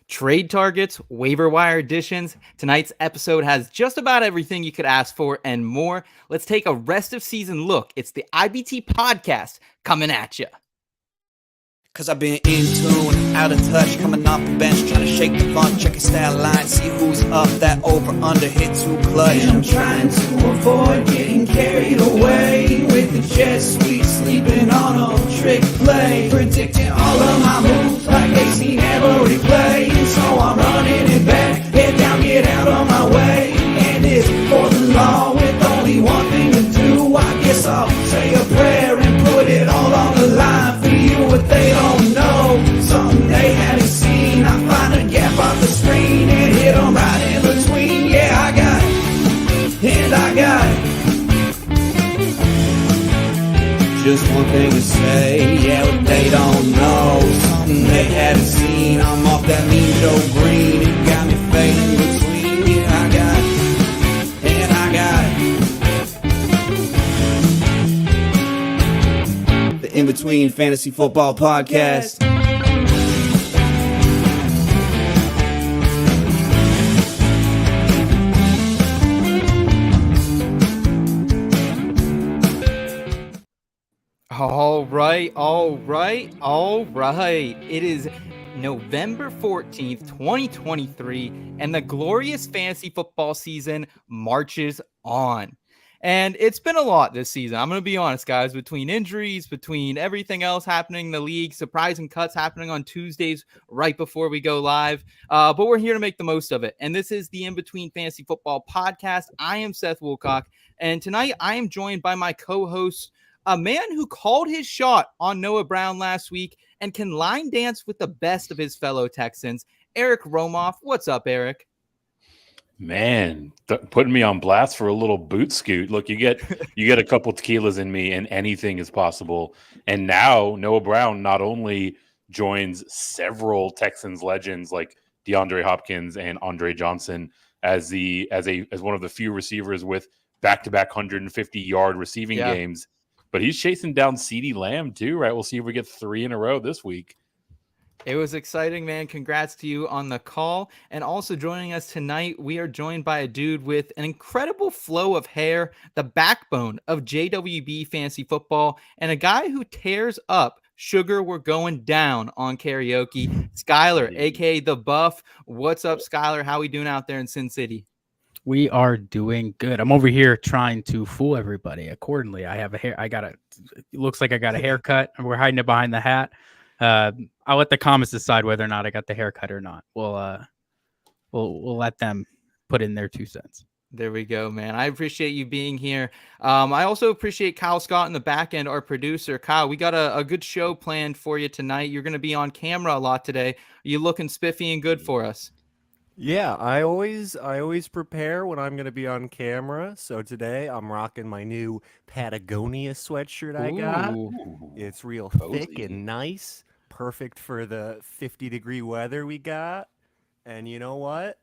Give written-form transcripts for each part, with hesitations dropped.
Trade targets, waiver wire additions. Tonight's episode has just about everything you could ask for and more. Let's take a rest of season look. It's the IBT podcast coming at you. Cause I've been in tune, out of touch, coming off the bench, trying to shake the funk, check your stat line, see who's up, that over under hit too clutch. And I'm trying to avoid getting carried away with the jet sweep, sleeping on a trick play, predicting all of my moves like they seen every play. And so I'm running it back, head down, get out of my way. And it's for the law with only one thing to do. I guess I'll say a prayer and put it all on the line for you. What they don't know, something they haven't seen. I find a gap on the screen and hit them right in between. Yeah, I got it, and I got it. Just one thing to say, yeah, what they don't know, something they haven't seen. I'm off that mean Joe Green, it got me fading between. Yeah, I got it, and I got it. The In Between Fantasy Football Podcast. All right. It is November 14th, 2023, and the glorious fantasy football season marches on. And it's been a lot this season. I'm going to be honest, guys, between injuries, between everything else happening in the league, surprising cuts happening on Tuesdays right before we go live. But we're here to make the most of it. And this is the In Between Fantasy Football Podcast. I am Seth Woolcock, and tonight I am joined by my co-host, a man who called his shot on Noah Brown last week and can line dance with the best of his fellow Texans, Eric Romoff. What's up, Eric? Man, putting me on blast for a little boot scoot. Look, you get a couple tequilas in me and anything is possible. And now Noah Brown not only joins several Texans legends like DeAndre Hopkins and Andre Johnson as one of the few receivers with back-to-back 150-yard receiving games, but he's chasing down CeeDee Lamb too, right? We'll see if we get 3 in a row this week. It was exciting, man. Congrats to you on the call. And also joining us tonight, we are joined by a dude with an incredible flow of hair, the backbone of JWB Fantasy Football, and a guy who tears up Sugar We're Going Down on karaoke, Schuyler, a.k.a. The Buff. What's up, Schuyler? How we doing out there in Sin City? We are doing good. I'm over here trying to fool everybody accordingly. I have a hair. It looks like I got a haircut, and we're hiding it behind the hat. I'll let the comments decide whether or not I got the haircut or not. We'll let them put in their 2 cents. There we go, man. I appreciate you being here. I also appreciate Kyle Scott in the back end, our producer. Kyle, we got a good show planned for you tonight. You're going to be on camera a lot today. Are you looking spiffy and good for us? Yeah, I always prepare when I'm going to be on camera. So today I'm rocking my new Patagonia sweatshirt I got. It's real thick and nice, perfect for the 50-degree weather we got. And you know what?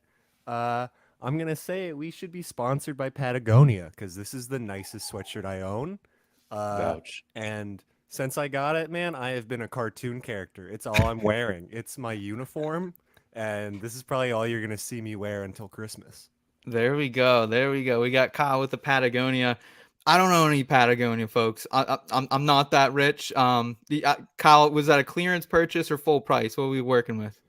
I'm going to say we should be sponsored by Patagonia because this is the nicest sweatshirt I own. Vouch. And since I got it, man, I have been a cartoon character. It's all I'm wearing. It's my uniform. And this is probably all you're going to see me wear until Christmas. There we go. We got Kyle with the Patagonia. I don't own any Patagonia, folks. I'm not that rich. Kyle, was that a clearance purchase or full price? What are we working with?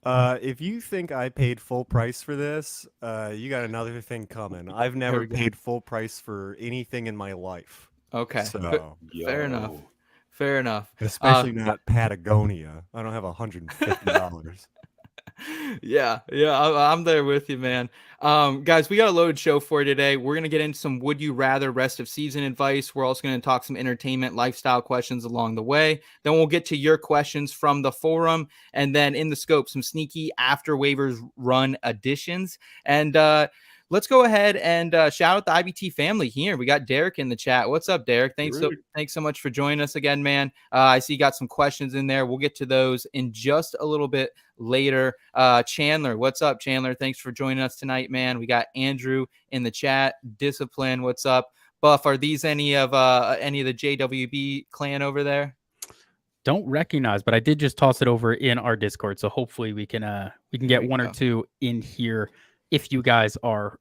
If you think I paid full price for this, you got another thing coming. I've never paid full price for anything in my life. Okay. So, Fair enough. Especially not Patagonia. I don't have $150. Yeah, I'm there with you, man. Guys, we got a loaded show for you today. We're going to get into some would you rather rest of season advice. We're also going to talk some entertainment, lifestyle questions along the way. Then we'll get to your questions from the forum. And then in the scope, some sneaky after waivers run additions. And let's go ahead and shout out the IBT family here. We got Derek in the chat. What's up, Derek? Thanks so much for joining us again, man. I see you got some questions in there. We'll get to those in just a little bit later. Chandler, what's up, Chandler? Thanks for joining us tonight, man. We got Andrew in the chat. Discipline, what's up? Buff, are these any of the JWB clan over there? don't recognize, but I did just toss it over in our Discord. So hopefully we can get one or two in here. If you guys are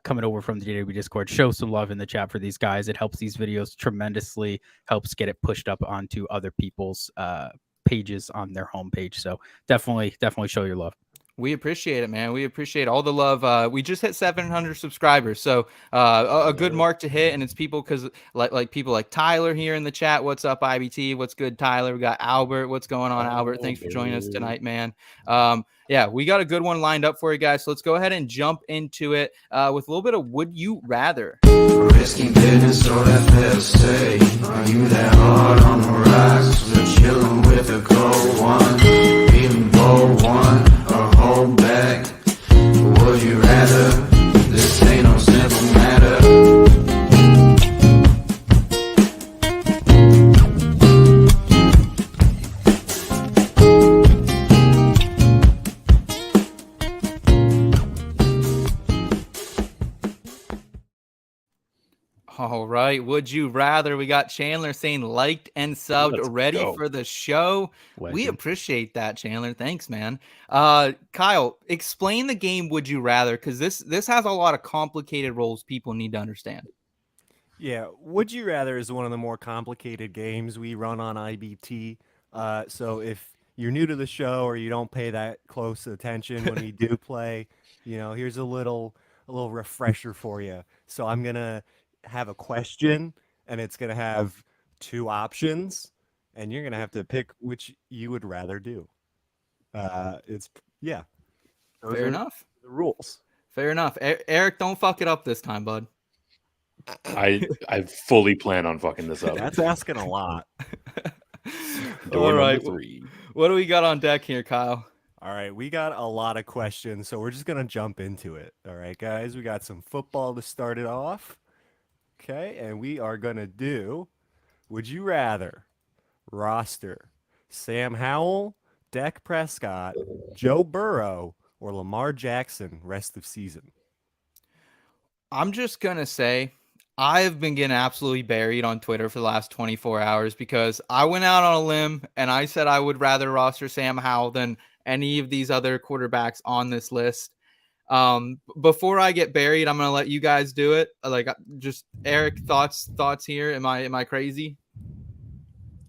coming over from the DW Discord, show some love in the chat for these guys. It helps these videos tremendously, helps get it pushed up onto other people's pages on their homepage. So definitely show your love. We appreciate it, man. We appreciate all the love. We just hit 700 subscribers, so a good mark to hit. And it's people because like people like Tyler here in the chat. What's up, IBT? What's good, Tyler? We got Albert. What's going on, Albert? Thanks for joining us tonight, man. Yeah, we got a good one lined up for you guys. So let's go ahead and jump into it with a little bit of Would You Rather. Risking business or that fair say. Are you that hard on the rocks? We're chilling with a cold one. Feeling bold one or hold back. Would you rather? This ain't no simple matter. All right. Would you rather? We got Chandler saying liked and subbed, ready for the show. Legend. We appreciate that, Chandler. Thanks, man. Kyle, explain the game Would You Rather, because this has a lot of complicated roles people need to understand. Yeah, Would You Rather is one of the more complicated games we run on IBT. So if you're new to the show or you don't pay that close attention when we do play, here's a little refresher for you. So I'm gonna have a question, and it's gonna have two options, and you're gonna have to pick which you would rather do. Fair enough. The rules. Fair enough. Eric, don't fuck it up this time, bud. I fully plan on fucking this up. That's asking a lot. All right. 3. What do we got on deck here, Kyle? All right, we got a lot of questions, so we're just gonna jump into it. All right, guys, we got some football to start it off. Okay, and we are gonna do Would You Rather roster Sam Howell, Dak Prescott, Joe Burrow, or Lamar Jackson rest of season? I'm just going to say I've been getting absolutely buried on Twitter for the last 24 hours because I went out on a limb and I said I would rather roster Sam Howell than any of these other quarterbacks on this list. Before I get buried, I'm going to let you guys do it. Like, just Eric, thoughts here. Am I crazy?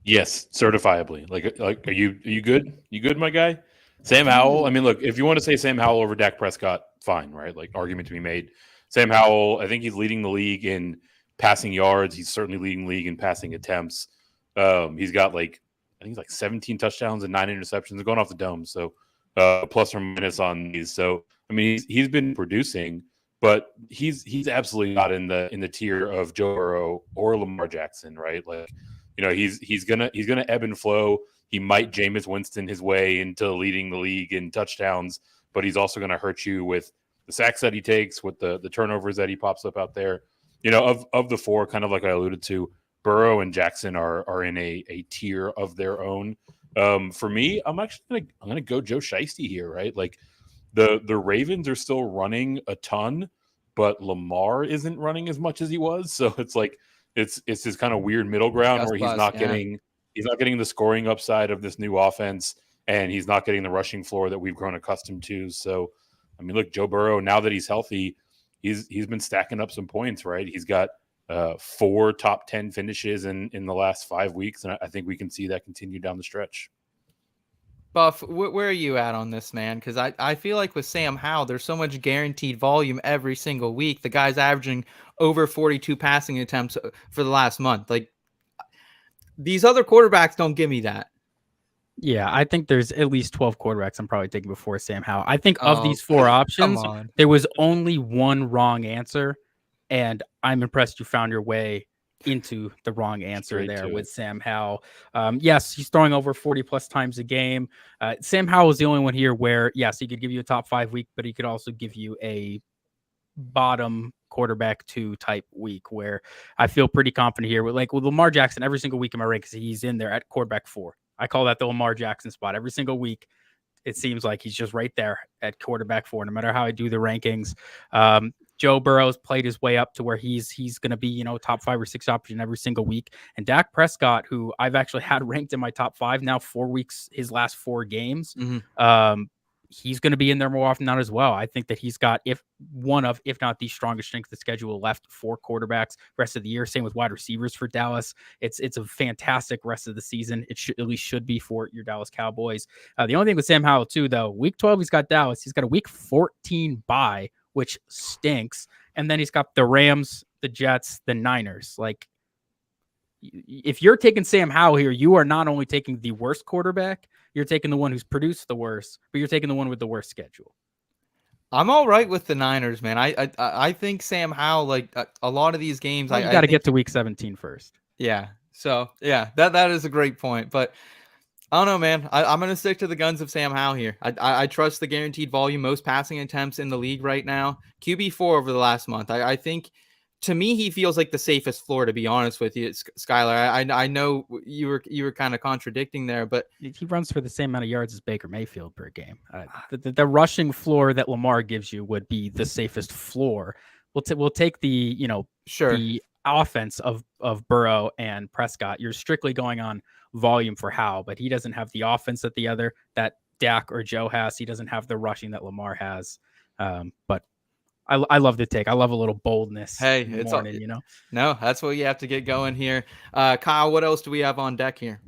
Yes, certifiably. Like, are you good? You good, my guy? Sam Howell. I mean, look, if you want to say Sam Howell over Dak Prescott, fine, right? Like, argument to be made. Sam Howell, I think he's leading the league in passing yards. He's certainly leading the league in passing attempts. He's got I think he's 17 touchdowns and 9 interceptions going off the dome. So plus or minus on these. So I mean, he's been producing, but he's absolutely not in the tier of Joe Burrow or Lamar Jackson, right? Like, he's gonna ebb and flow. He might Jameis Winston his way into leading the league in touchdowns, but he's also gonna hurt you with the sacks that he takes, with the turnovers that he pops up out there. Of the four, kind of like I alluded to, Burrow and Jackson are in a tier of their own. For me, I'm gonna go Joe Shiesty here, right? Like, the Ravens are still running a ton, but Lamar isn't running as much as he was. So it's like it's this kind of weird middle ground where he's not getting the scoring upside of this new offense, and he's not getting the rushing floor that we've grown accustomed to. So I mean, look, Joe Burrow, now that he's healthy, he's been stacking up some points, right? He's got 4 top 10 finishes in the last 5 weeks, and I think we can see that continue down the stretch. Buff, where are you at on this, man? Because I feel like with Sam Howell, there's so much guaranteed volume every single week. The guy's averaging over 42 passing attempts for the last month. Like, these other quarterbacks don't give me that. Yeah, I think there's at least 12 quarterbacks I'm probably taking before Sam Howell. I think of these 4 options, there was only one wrong answer, and I'm impressed you found your way into the wrong answer with Sam Howell. Yes, he's throwing over 40 plus times a game. Sam Howell is the only one here where, yes, he could give you a top 5 week, but he could also give you a bottom quarterback 2 type week where I feel pretty confident here. With Lamar Jackson, every single week in my rankings, he's in there at quarterback 4. I call that the Lamar Jackson spot. Every single week, it seems like he's just right there at quarterback 4, no matter how I do the rankings. Joe Burrow's played his way up to where he's going to be, top 5 or 6 option every single week. And Dak Prescott, who I've actually had ranked in my top 5 now 4 weeks, his last 4 games, he's going to be in there more often than not as well. I think that he's got if not the strongest strength of schedule left for quarterbacks rest of the year. Same with wide receivers for Dallas. It's a fantastic rest of the season. It should at least should be for your Dallas Cowboys. The only thing with Sam Howell too, though, week 12 he's got Dallas. He's got a week 14 bye, which stinks, and then he's got the Rams, the Jets, the Niners. Like, if you're taking Sam Howell here, you are not only taking the worst quarterback, you're taking the one who's produced the worst, but you're taking the one with the worst schedule. I'm all right with the Niners, man. I think Sam Howell, like a lot of these games, you got to get to week 17 first. Yeah. So yeah, that is a great point. But I don't know, man. I'm gonna stick to the guns of Sam Howell here. I trust the guaranteed volume, most passing attempts in the league right now. QB4 over the last month. I think. To me, he feels like the safest floor, to be honest with you, Schuyler. I know you were kind of contradicting there, but he runs for the same amount of yards as Baker Mayfield per game. The rushing floor that Lamar gives you would be the safest floor. We'll take the the offense of Burrow and Prescott. You're strictly going on volume for Howell, but he doesn't have the offense that Dak or Joe has. He doesn't have the rushing that Lamar has. But I love the take. I love a little boldness. Hey, it's morning, No, that's what you have to get going here. Kyle, what else do we have on deck here?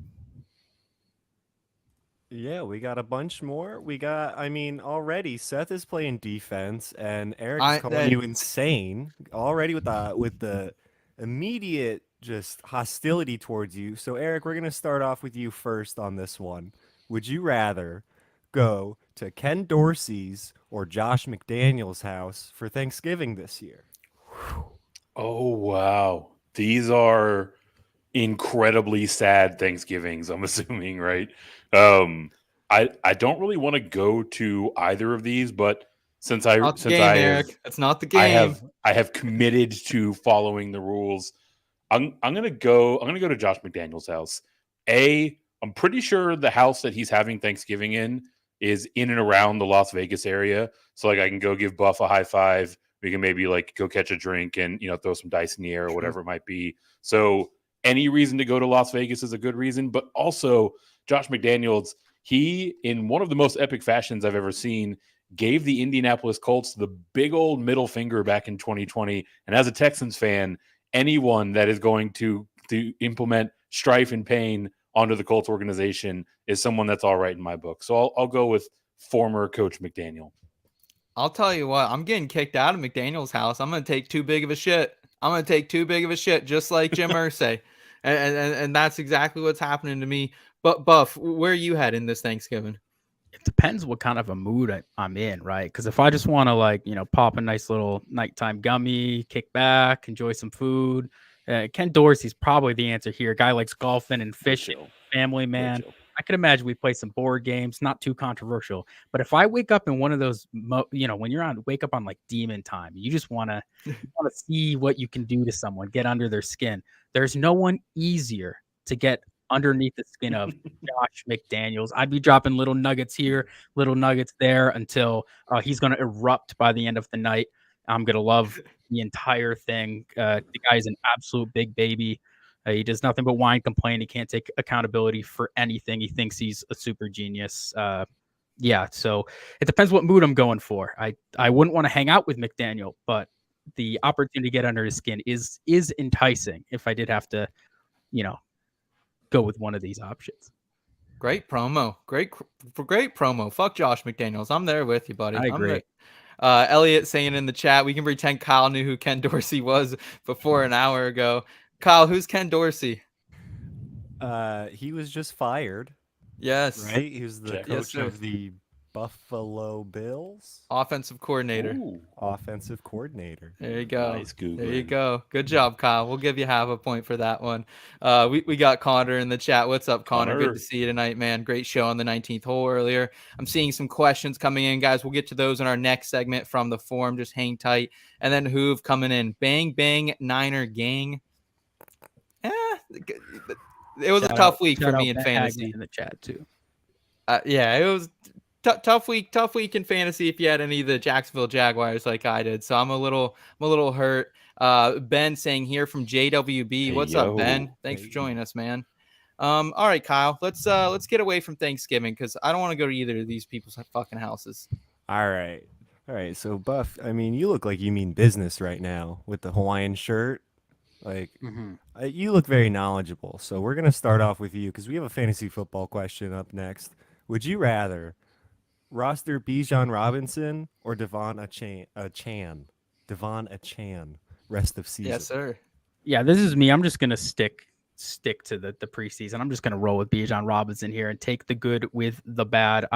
Yeah, we got a bunch more. Already Seth is playing defense, and Eric's calling you insane already with the immediate just hostility towards you. So Eric, we're gonna start off with you first on this one. Would you rather go to Ken Dorsey's or Josh McDaniels' house for Thanksgiving this year? Oh, wow. These are incredibly sad Thanksgivings, I'm assuming, right? I don't really want to go to either of these, but Eric. It's not the game. I have committed to following the rules. I'm gonna go to Josh McDaniels' house. I'm pretty sure the house that he's having Thanksgiving in is in and around the Las Vegas area. So like I can go give Buff a high five. We can maybe like go catch a drink and, throw some dice in the air or whatever it might be. So any reason to go to Las Vegas is a good reason. But also Josh McDaniels, he, in one of the most epic fashions I've ever seen, gave the Indianapolis Colts the big old middle finger back in 2020. And as a Texans fan, anyone that is going to implement strife and pain onto the Colts organization is someone that's all right in my book. So I'll go with former Coach McDaniel. I'll tell you what, I'm getting kicked out of McDaniel's house. I'm going to take too big of a shit. I'm going to take too big of a shit, just like Jim Irsay. and that's exactly what's happening to me. But Buff, where are you heading this Thanksgiving? It depends what kind of a mood I'm in, right? Because if I just want to pop a nice little nighttime gummy, kick back, enjoy some food, Ken Dorsey's probably the answer here. Guy likes golfing and fishing, family man. I could imagine we play some board games, not too controversial. But if I wake up in one of those, when wake up on like demon time, you just want to see what you can do to someone, get under their skin. There's no one easier to get underneath the skin of Josh McDaniels. I'd be dropping little nuggets here, little nuggets there until he's going to erupt by the end of the night. I'm going to love the entire thing. The guy is an absolute big baby. He does nothing but whine, complain. He can't take accountability for anything. He thinks he's a super genius. So it depends what mood I'm going for. I wouldn't want to hang out with McDaniel, but the opportunity to get under his skin is enticing if I did have to, go with one of these options. Great promo. Great promo. Fuck Josh McDaniels. I'm there with you, buddy. I agree. Elliot saying in the chat, we can pretend Kyle knew who Ken Dorsey was before an hour ago. Kyle, who's Ken Dorsey? He was just fired. Yes. Right? He was the coach of the Buffalo Bills. Offensive coordinator. Ooh. Offensive coordinator. There you go. Nice Googling. There you go. Good job, Kyle. We'll give you half a point for that one. We got Connor in the chat. What's up, Connor? Good to see you tonight, man. Great show on the 19th hole earlier. I'm seeing some questions coming in, guys. We'll get to those in our next segment from the forum. Just hang tight. And then Hoove coming in. Bang, bang, Niner gang. It was a tough week for me in fantasy. In the chat too. It was tough week in fantasy if you had any of the Jacksonville Jaguars like I did. So I'm a little hurt. Ben saying here from JWB. Hey, What's up, Ben? yo. Thanks for joining us, man. All right, Kyle. Let's get away from Thanksgiving because I don't want to go to either of these people's fucking houses. All right. All right. So, Buff, I mean, you look like you mean business right now with the Hawaiian shirt. Like, you look very knowledgeable. So, we're going to start off with you because we have a fantasy football question up next. Would you rather roster Bijan Robinson or De'Von Achane? De'Von Achane, rest of season. Yes, sir. Yeah, this is me. I'm just gonna stick to the preseason. I'm just gonna roll with Bijan Robinson here and take the good with the bad.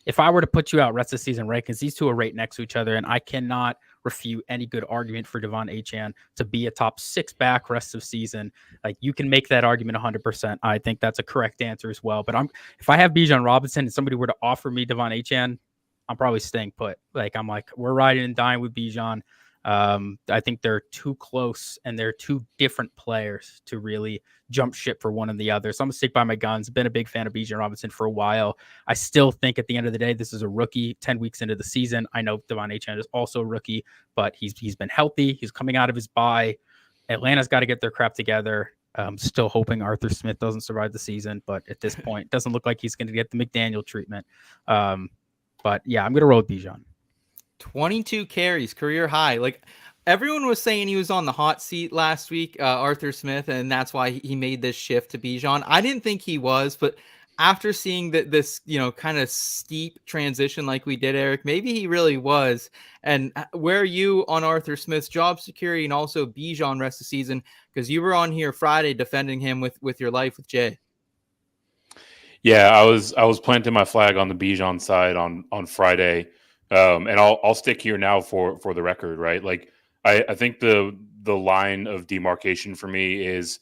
If I were to put you out rest of season rankings, these two are right next to each other, and I cannot refute any good argument for De'Von Achane to be a top 6 back rest of season. Like, you can make that argument 100%. I think that's a correct answer as well. But if I have Bijan Robinson and somebody were to offer me De'Von Achane, I'm probably staying put. Like, I'm like, we're riding and dying with Bijan. I think they're too close and they're two different players to really jump ship for one and the other. So I'm gonna stick by my guns. Been a big fan of Bijan Robinson for a while. I still think at the end of the day, this is a rookie 10 weeks into the season. I know De'Von Achane is also a rookie, but he's been healthy. He's coming out of his bye. Atlanta's got to get their crap together. Still hoping Arthur Smith doesn't survive the season, but at this point, it doesn't look like he's going to get the McDaniel treatment. But yeah, I'm going to roll with Bijan. 22 carries, career high. Like, everyone was saying he was on the hot seat last week, Arthur Smith, and that's why he made this shift to Bijan. I didn't think he was, but after seeing this, kind of steep transition like we did, Eric, maybe he really was. And where are you on Arthur Smith's job security and also Bijan rest of the season? Because you were on here Friday defending him with your life with Jay. Yeah, I was planting my flag on the Bijan side on Friday. And I'll stick here now for the record, right? Like, I think the line of demarcation for me is,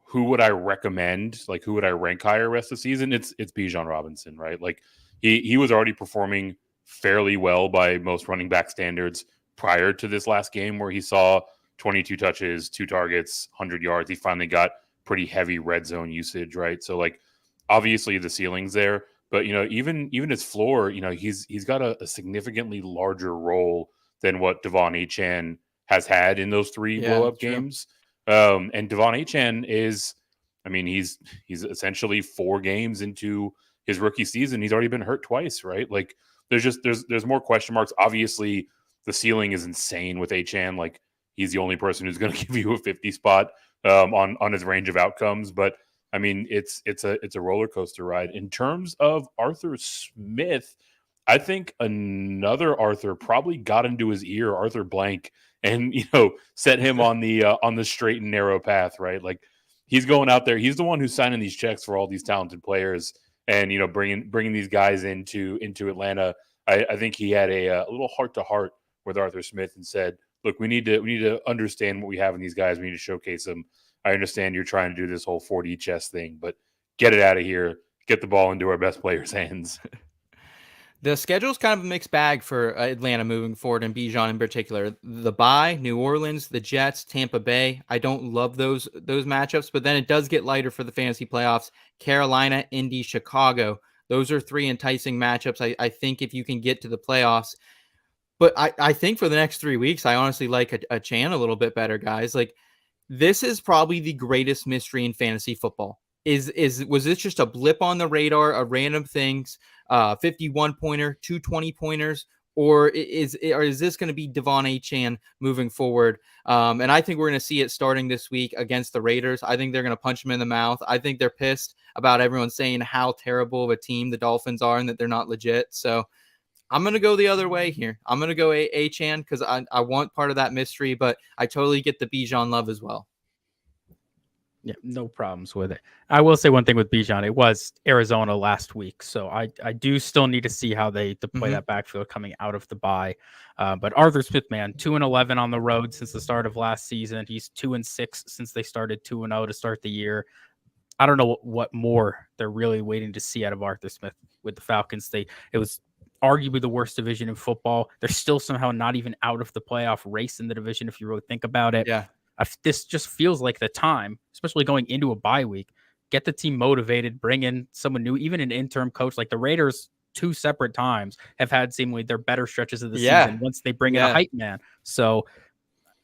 who would I recommend? Like, who would I rank higher rest of the season? It's Bijan Robinson, right? Like, he was already performing fairly well by most running back standards prior to this last game where he saw 22 touches, 2 targets, 100 yards. He finally got pretty heavy red zone usage, right? So, like, obviously the ceiling's there. But, even his floor, he's got a significantly larger role than what De'Von Achane has had in those 3 blow-up games. And De'Von Achane is, he's essentially 4 games into his rookie season. He's already been hurt twice, right? Like, there's more question marks. Obviously, the ceiling is insane with Achane. Like, he's the only person who's going to give you a 50 spot on his range of outcomes. But it's a roller coaster ride. In terms of Arthur Smith, I think another Arthur probably got into his ear, Arthur Blank, and set him on the straight and narrow path, right? Like, he's going out there. He's the one who's signing these checks for all these talented players, and bringing these guys into Atlanta. I think he had a little heart to heart with Arthur Smith and said, "Look, we need to understand what we have in these guys. We need to showcase them. I understand you're trying to do this whole 4D chess thing, but get it out of here. Get the ball into our best players' hands." The schedule's kind of a mixed bag for Atlanta moving forward, and Bijan in particular. The bye, New Orleans, the Jets, Tampa Bay. I don't love those matchups, but then it does get lighter for the fantasy playoffs. Carolina, Indy, Chicago. Those are 3 enticing matchups, I think, if you can get to the playoffs. But I think for the next 3 weeks, I honestly like Achane a little bit better, guys. Like, this is probably the greatest mystery in fantasy football. Was this just a blip on the radar, a random things, 51-pointer, 2 20-pointers, or is this going to be De'Von Achane moving forward? And I think we're going to see it starting this week against the Raiders. I think they're going to punch him in the mouth. I think they're pissed about everyone saying how terrible of a team the Dolphins are and that they're not legit. So I'm going to go the other way here. I'm going to go Achane because I want part of that mystery, but I totally get the Bijan love as well. Yeah, no problems with it. I will say one thing with Bijan. It was Arizona last week, so I do still need to see how they deploy that backfield coming out of the bye. But Arthur Smith, man, 2-11 on the road since the start of last season. He's 2-6 since they started 2-0 to start the year. I don't know what more they're really waiting to see out of Arthur Smith with the Falcons. It was arguably the worst division in football. They're still somehow not even out of the playoff race in the division, if you really think about it. Yeah. This just feels like the time, especially going into a bye week, get the team motivated, bring in someone new, even an interim coach. Like, the Raiders two separate times have had seemingly their better stretches of the season once they bring in a hype man. So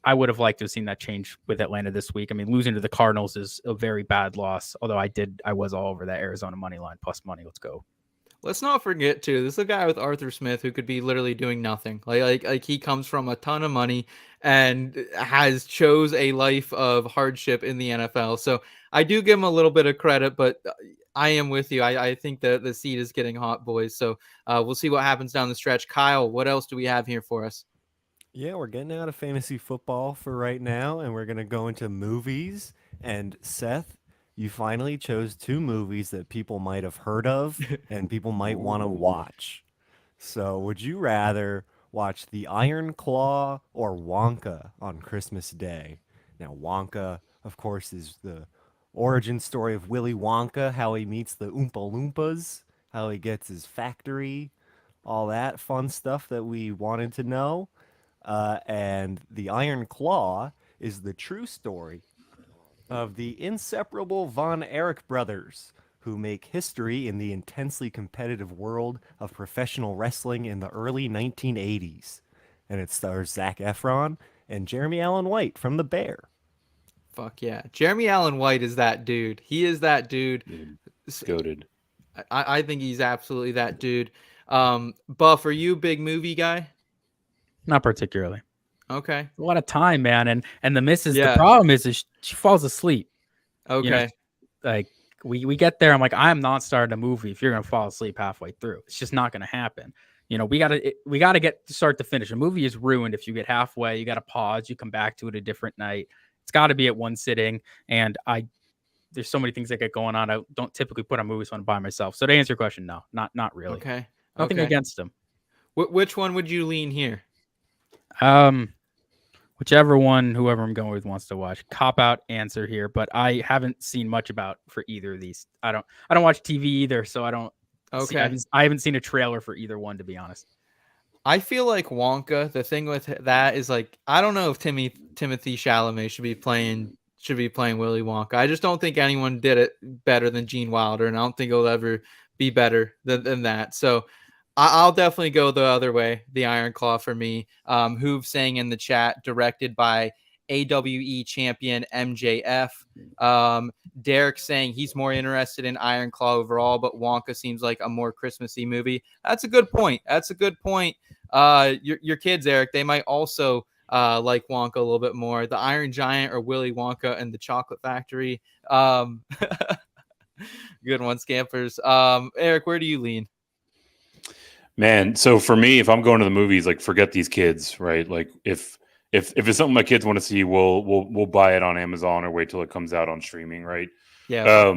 I would have liked to have seen that change with Atlanta this week. I mean, losing to the Cardinals is a very bad loss, although I was all over that Arizona money line plus money. Let's go. Let's not forget too, this is a guy with Arthur Smith who could be literally doing nothing. Like he comes from a ton of money and has chose a life of hardship in the NFL. So I do give him a little bit of credit, but I am with you. I think that the seat is getting hot, boys. So we'll see what happens down the stretch. Kyle, what else do we have here for us? Yeah, we're getting out of fantasy football for right now, and we're going to go into movies. And Seth, you finally chose two movies that people might have heard of and people might want to watch. So, would you rather watch The Iron Claw or Wonka on Christmas Day? Now, Wonka, of course, is the origin story of Willy Wonka, how he meets the Oompa Loompas, how he gets his factory, all that fun stuff that we wanted to know. And The Iron Claw is the true story of the inseparable Von Erich brothers who make history in the intensely competitive world of professional wrestling in the early 1980s. And it stars Zac Efron and Jeremy Allen White from The Bear. Fuck yeah. Jeremy Allen White is that dude. He is that dude. Goated. I think he's absolutely that dude. Buff, are you a big movie guy? Not particularly. Okay. A lot of time, man. And the missus, the problem is she falls asleep. Okay. You know, like we get there. I'm like, I'm not starting a movie if you're going to fall asleep halfway through. It's just not going to happen. You know, we got to get start to finish. A movie is ruined if you get halfway. You got to pause. You come back to it a different night. It's got to be at one sitting. And there's so many things that get going on. I don't typically put on movies when by myself. So to answer your question, no, not really. Okay. Nothing against them. Which one would you lean here? Whichever one, whoever I'm going with wants to watch. Cop out answer here, but I haven't seen much about for either of these. I don't watch TV either, so I don't. Okay. I haven't seen a trailer for either one, to be honest. I feel like Wonka. The thing with that is like I don't know if Timothy Chalamet should be playing Willy Wonka. I just don't think anyone did it better than Gene Wilder, and I don't think it'll ever be better than that. So I'll definitely go the other way, the Iron Claw for me. Hoove saying in the chat, directed by AWE champion MJF. Derek saying he's more interested in Iron Claw overall, but Wonka seems like a more Christmassy movie. That's a good point. Your kids, Eric, they might also like Wonka a little bit more. The Iron Giant or Willy Wonka and the Chocolate Factory. Good one, Scampers. Eric, where do you lean? Man, so for me, if I'm going to the movies, like forget these kids, right? Like if it's something my kids want to see, we'll buy it on Amazon or wait till it comes out on streaming, right? Yeah.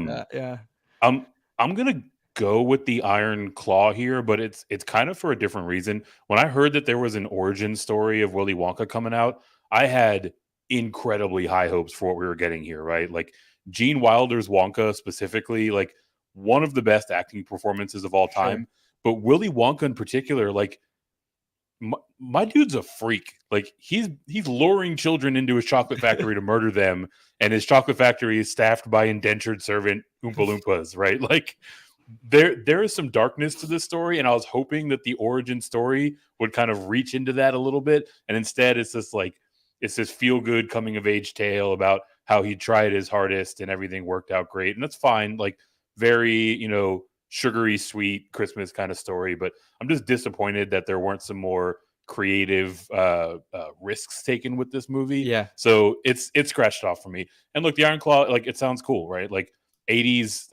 I'm gonna go with the Iron Claw here, but it's kind of for a different reason. When I heard that there was an origin story of Willy Wonka coming out, I had incredibly high hopes for what we were getting here, right? Like Gene Wilder's Wonka specifically, like one of the best acting performances of all time. Sure. But Willy Wonka in particular, like my dude's a freak. Like he's luring children into his chocolate factory to murder them, and his chocolate factory is staffed by indentured servant Oompa Loompas, right? Like there is some darkness to this story, and I was hoping that the origin story would kind of reach into that a little bit, and instead it's this feel good coming of age tale about how he tried his hardest and everything worked out great, and that's fine. Like very, sugary sweet Christmas kind of story, but I'm just disappointed that there weren't some more creative risks taken with this movie. Yeah. So it's scratched off for me. And look, the Iron Claw, like it sounds cool, right? Like 80s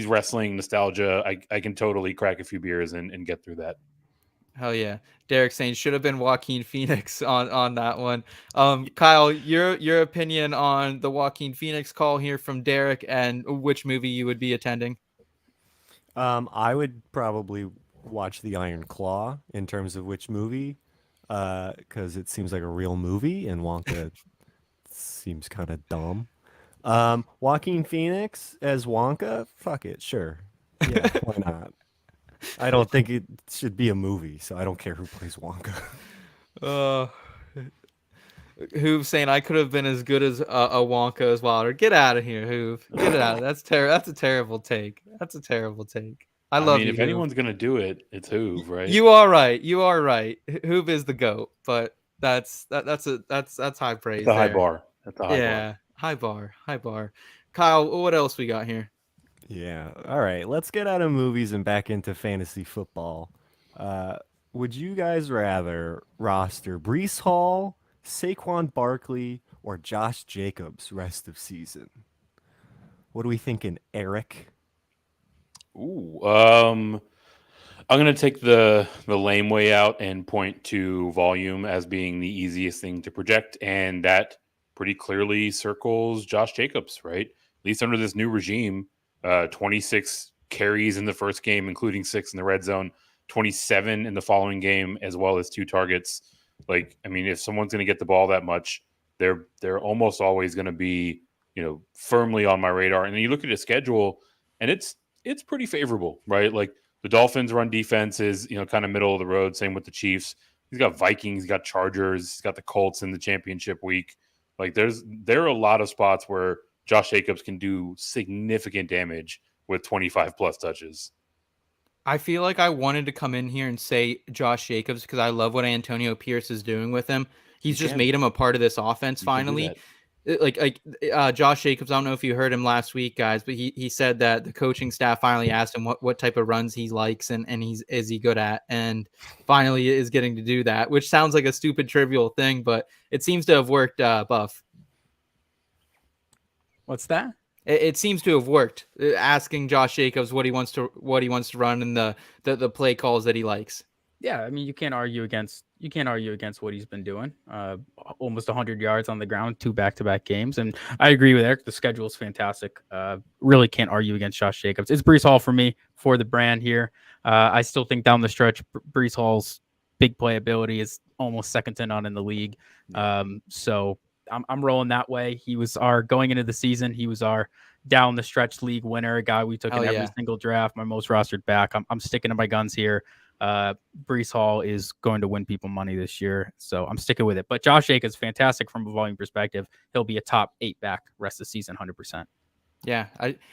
wrestling nostalgia. I can totally crack a few beers and get through that. Hell yeah. Derek saying should have been Joaquin Phoenix on that one. Kyle, your opinion on the Joaquin Phoenix call here from Derek and which movie you would be attending? I would probably watch The Iron Claw in terms of which movie, because it seems like a real movie, and Wonka seems kind of dumb. Joaquin Phoenix as Wonka? Fuck it, sure. Yeah, why not? I don't think it should be a movie, so I don't care who plays Wonka. Hoove saying I could have been as good as a Wonka as Wilder. Get out of here, Hoove. Get out. That's a terrible take. That's a terrible take. I love mean, you, if Hoove. anyone's gonna do it, it's Hoove, right? You are right. You are right. Hoove is the GOAT, but that's high praise It's a high there. bar. That's a high bar. Yeah, high bar, high bar. Kyle, what else we got here? Yeah. All right. Let's get out of movies and back into fantasy football. Uh, would you guys rather roster Breece Hall, Saquon Barkley, or Josh Jacobs rest of season? What are we thinking, Eric? Ooh, I'm gonna take the lame way out and point to volume as being the easiest thing to project, and that pretty clearly circles Josh Jacobs, right? At least under this new regime, 26 carries in the first game, including 6 in the red zone, 27 in the following game, as well as 2 targets. Like, I mean, if someone's gonna get the ball that much, they're almost always gonna be, firmly on my radar. And then you look at his schedule, and it's pretty favorable, right? Like the Dolphins' run defense is, kind of middle of the road. Same with the Chiefs. He's got Vikings, he's got Chargers, he's got the Colts in the championship week. Like there are a lot of spots where Josh Jacobs can do significant damage with 25 plus touches. I feel like I wanted to come in here and say Josh Jacobs because I love what Antonio Pierce is doing with him. He's just made him a part of this offense finally. Josh Jacobs, I don't know if you heard him last week, guys, but he said that the coaching staff finally asked him what type of runs he likes and is he good at, and finally is getting to do that, which sounds like a stupid trivial thing, but it seems to have worked. Buff, What's that? it seems to have worked. Asking Josh Jacobs what he wants to run and the play calls that he likes. Yeah, I mean, you can't argue against what he's been doing. Almost 100 yards on the ground, 2 back-to-back games, and I agree with Eric. The schedule is fantastic. Really can't argue against Josh Jacobs. It's Breece Hall for me for the brand here. I still think down the stretch, Breece Hall's big playability is almost second to none in the league. So I'm rolling that way. He was going into the season. He was our down the stretch league winner, a guy we took in every single draft, my most rostered back. I'm sticking to my guns here. Breece Hall is going to win people money this year, so I'm sticking with it. But Josh Jacobs, fantastic from a volume perspective. He'll be a top 8 back rest of the season, 100%. Yeah,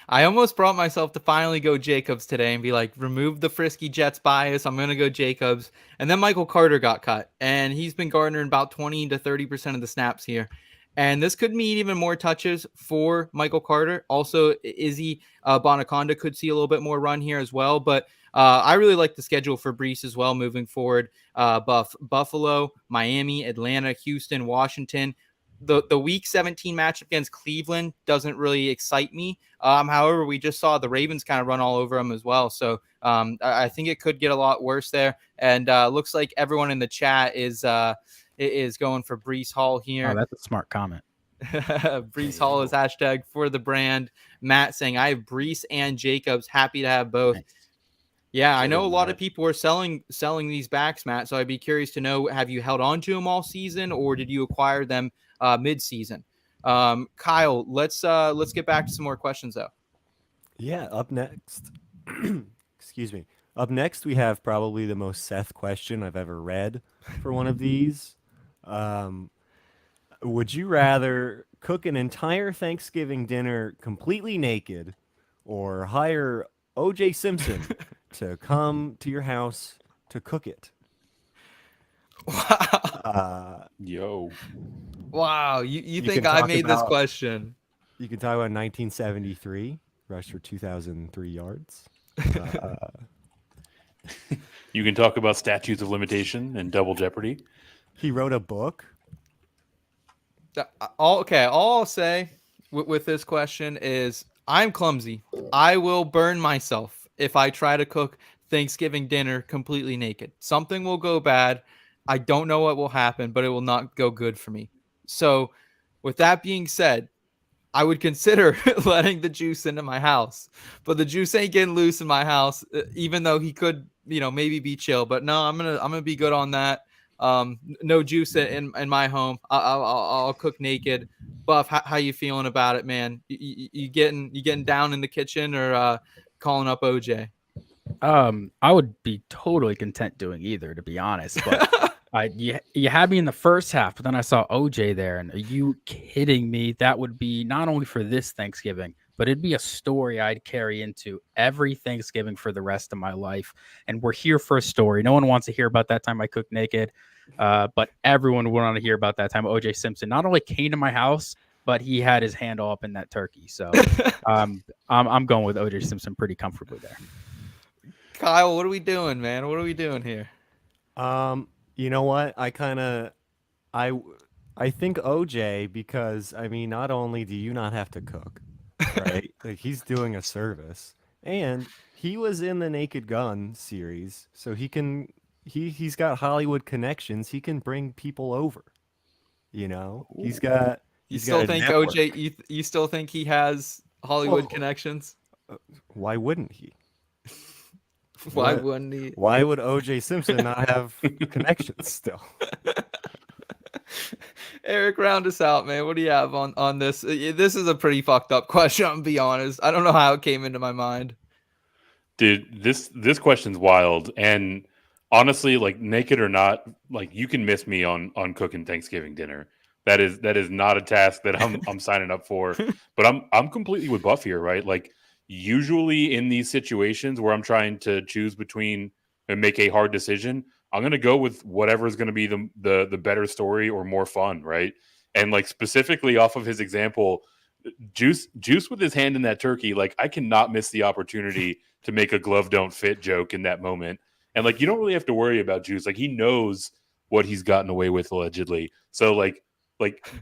I almost brought myself to finally go Jacobs today and be like, remove the frisky Jets bias. I'm going to go Jacobs. And then Michael Carter got cut, and he's been garnering about 20 to 30% of the snaps here. And this could mean even more touches for Michael Carter. Also, Izzy Bonaconda could see a little bit more run here as well. But I really like the schedule for Breece as well moving forward. Buffalo, Miami, Atlanta, Houston, Washington. The week 17 matchup against Cleveland doesn't really excite me. However, we just saw the Ravens kind of run all over them as well. So I think it could get a lot worse there. And looks like everyone in the chat is going for Breece Hall here. Oh, that's a smart comment. Breece Hall is hashtag for the brand. Matt saying, I have Breece and Jacobs. Happy to have both. Nice. Yeah, I know a lot of people are selling these backs, Matt. So I'd be curious to know, have you held on to them all season or did you acquire them mid-season? Kyle, let's get back to some more questions though. Yeah, up next. Excuse me. Up next, we have probably the most Seth question I've ever read for one of these. Would you rather cook an entire Thanksgiving dinner completely naked or hire O.J. Simpson to come to your house to cook it? Yo. Wow, you think I made this question? You can talk about 1973, rushed for 2,003 yards. You can talk about statutes of limitation and double jeopardy. He wrote a book. All I'll say with this question is I'm clumsy. I will burn myself if I try to cook Thanksgiving dinner completely naked. Something will go bad. I don't know what will happen, but it will not go good for me. So with that being said, I would consider letting the juice into my house, but the juice ain't getting loose in my house, even though he could, maybe be chill, but no, I'm going to be good on that. No juice in my home. I'll cook naked. Buff, how you feeling about it, man? You getting down in the kitchen or calling up OJ? I would be totally content doing either, to be honest. But you had me in the first half, but then I saw OJ there, and are you kidding me? That would be not only for this Thanksgiving, but it'd be a story I'd carry into every Thanksgiving for the rest of my life. And we're here for a story. No one wants to hear about that time I cooked naked, but everyone would want to hear about that time OJ Simpson not only came to my house, but he had his hand all up in that turkey. So I'm going with OJ Simpson pretty comfortably there. Kyle, what are we doing, man? What are we doing here? You know what? I think OJ, because I mean, not only do you not have to cook, right? Like, he's doing a service, and he was in the Naked Gun series, so he's got Hollywood connections. He can bring people over. You know, he's got You still his think network. OJ? You still think he has Hollywood connections? Why wouldn't he? Why What? wouldn't he? Why would OJ Simpson not have connections still? Eric, round us out, man. What do you have on this? This is a pretty fucked up question. I'm gonna be honest. I don't know how it came into my mind. Dude, this question's wild. And honestly, like, naked or not, like, you can miss me on cooking Thanksgiving dinner. That is not a task that I'm signing up for. But I'm completely with Buff here, right? Like, usually in these situations where I'm trying to choose between and make a hard decision, I'm gonna go with whatever is gonna be the better story or more fun, right? And like, specifically off of his example, Juice with his hand in that turkey, like, I cannot miss the opportunity to make a glove don't fit joke in that moment. And like, you don't really have to worry about Juice. Like, he knows what he's gotten away with allegedly. So like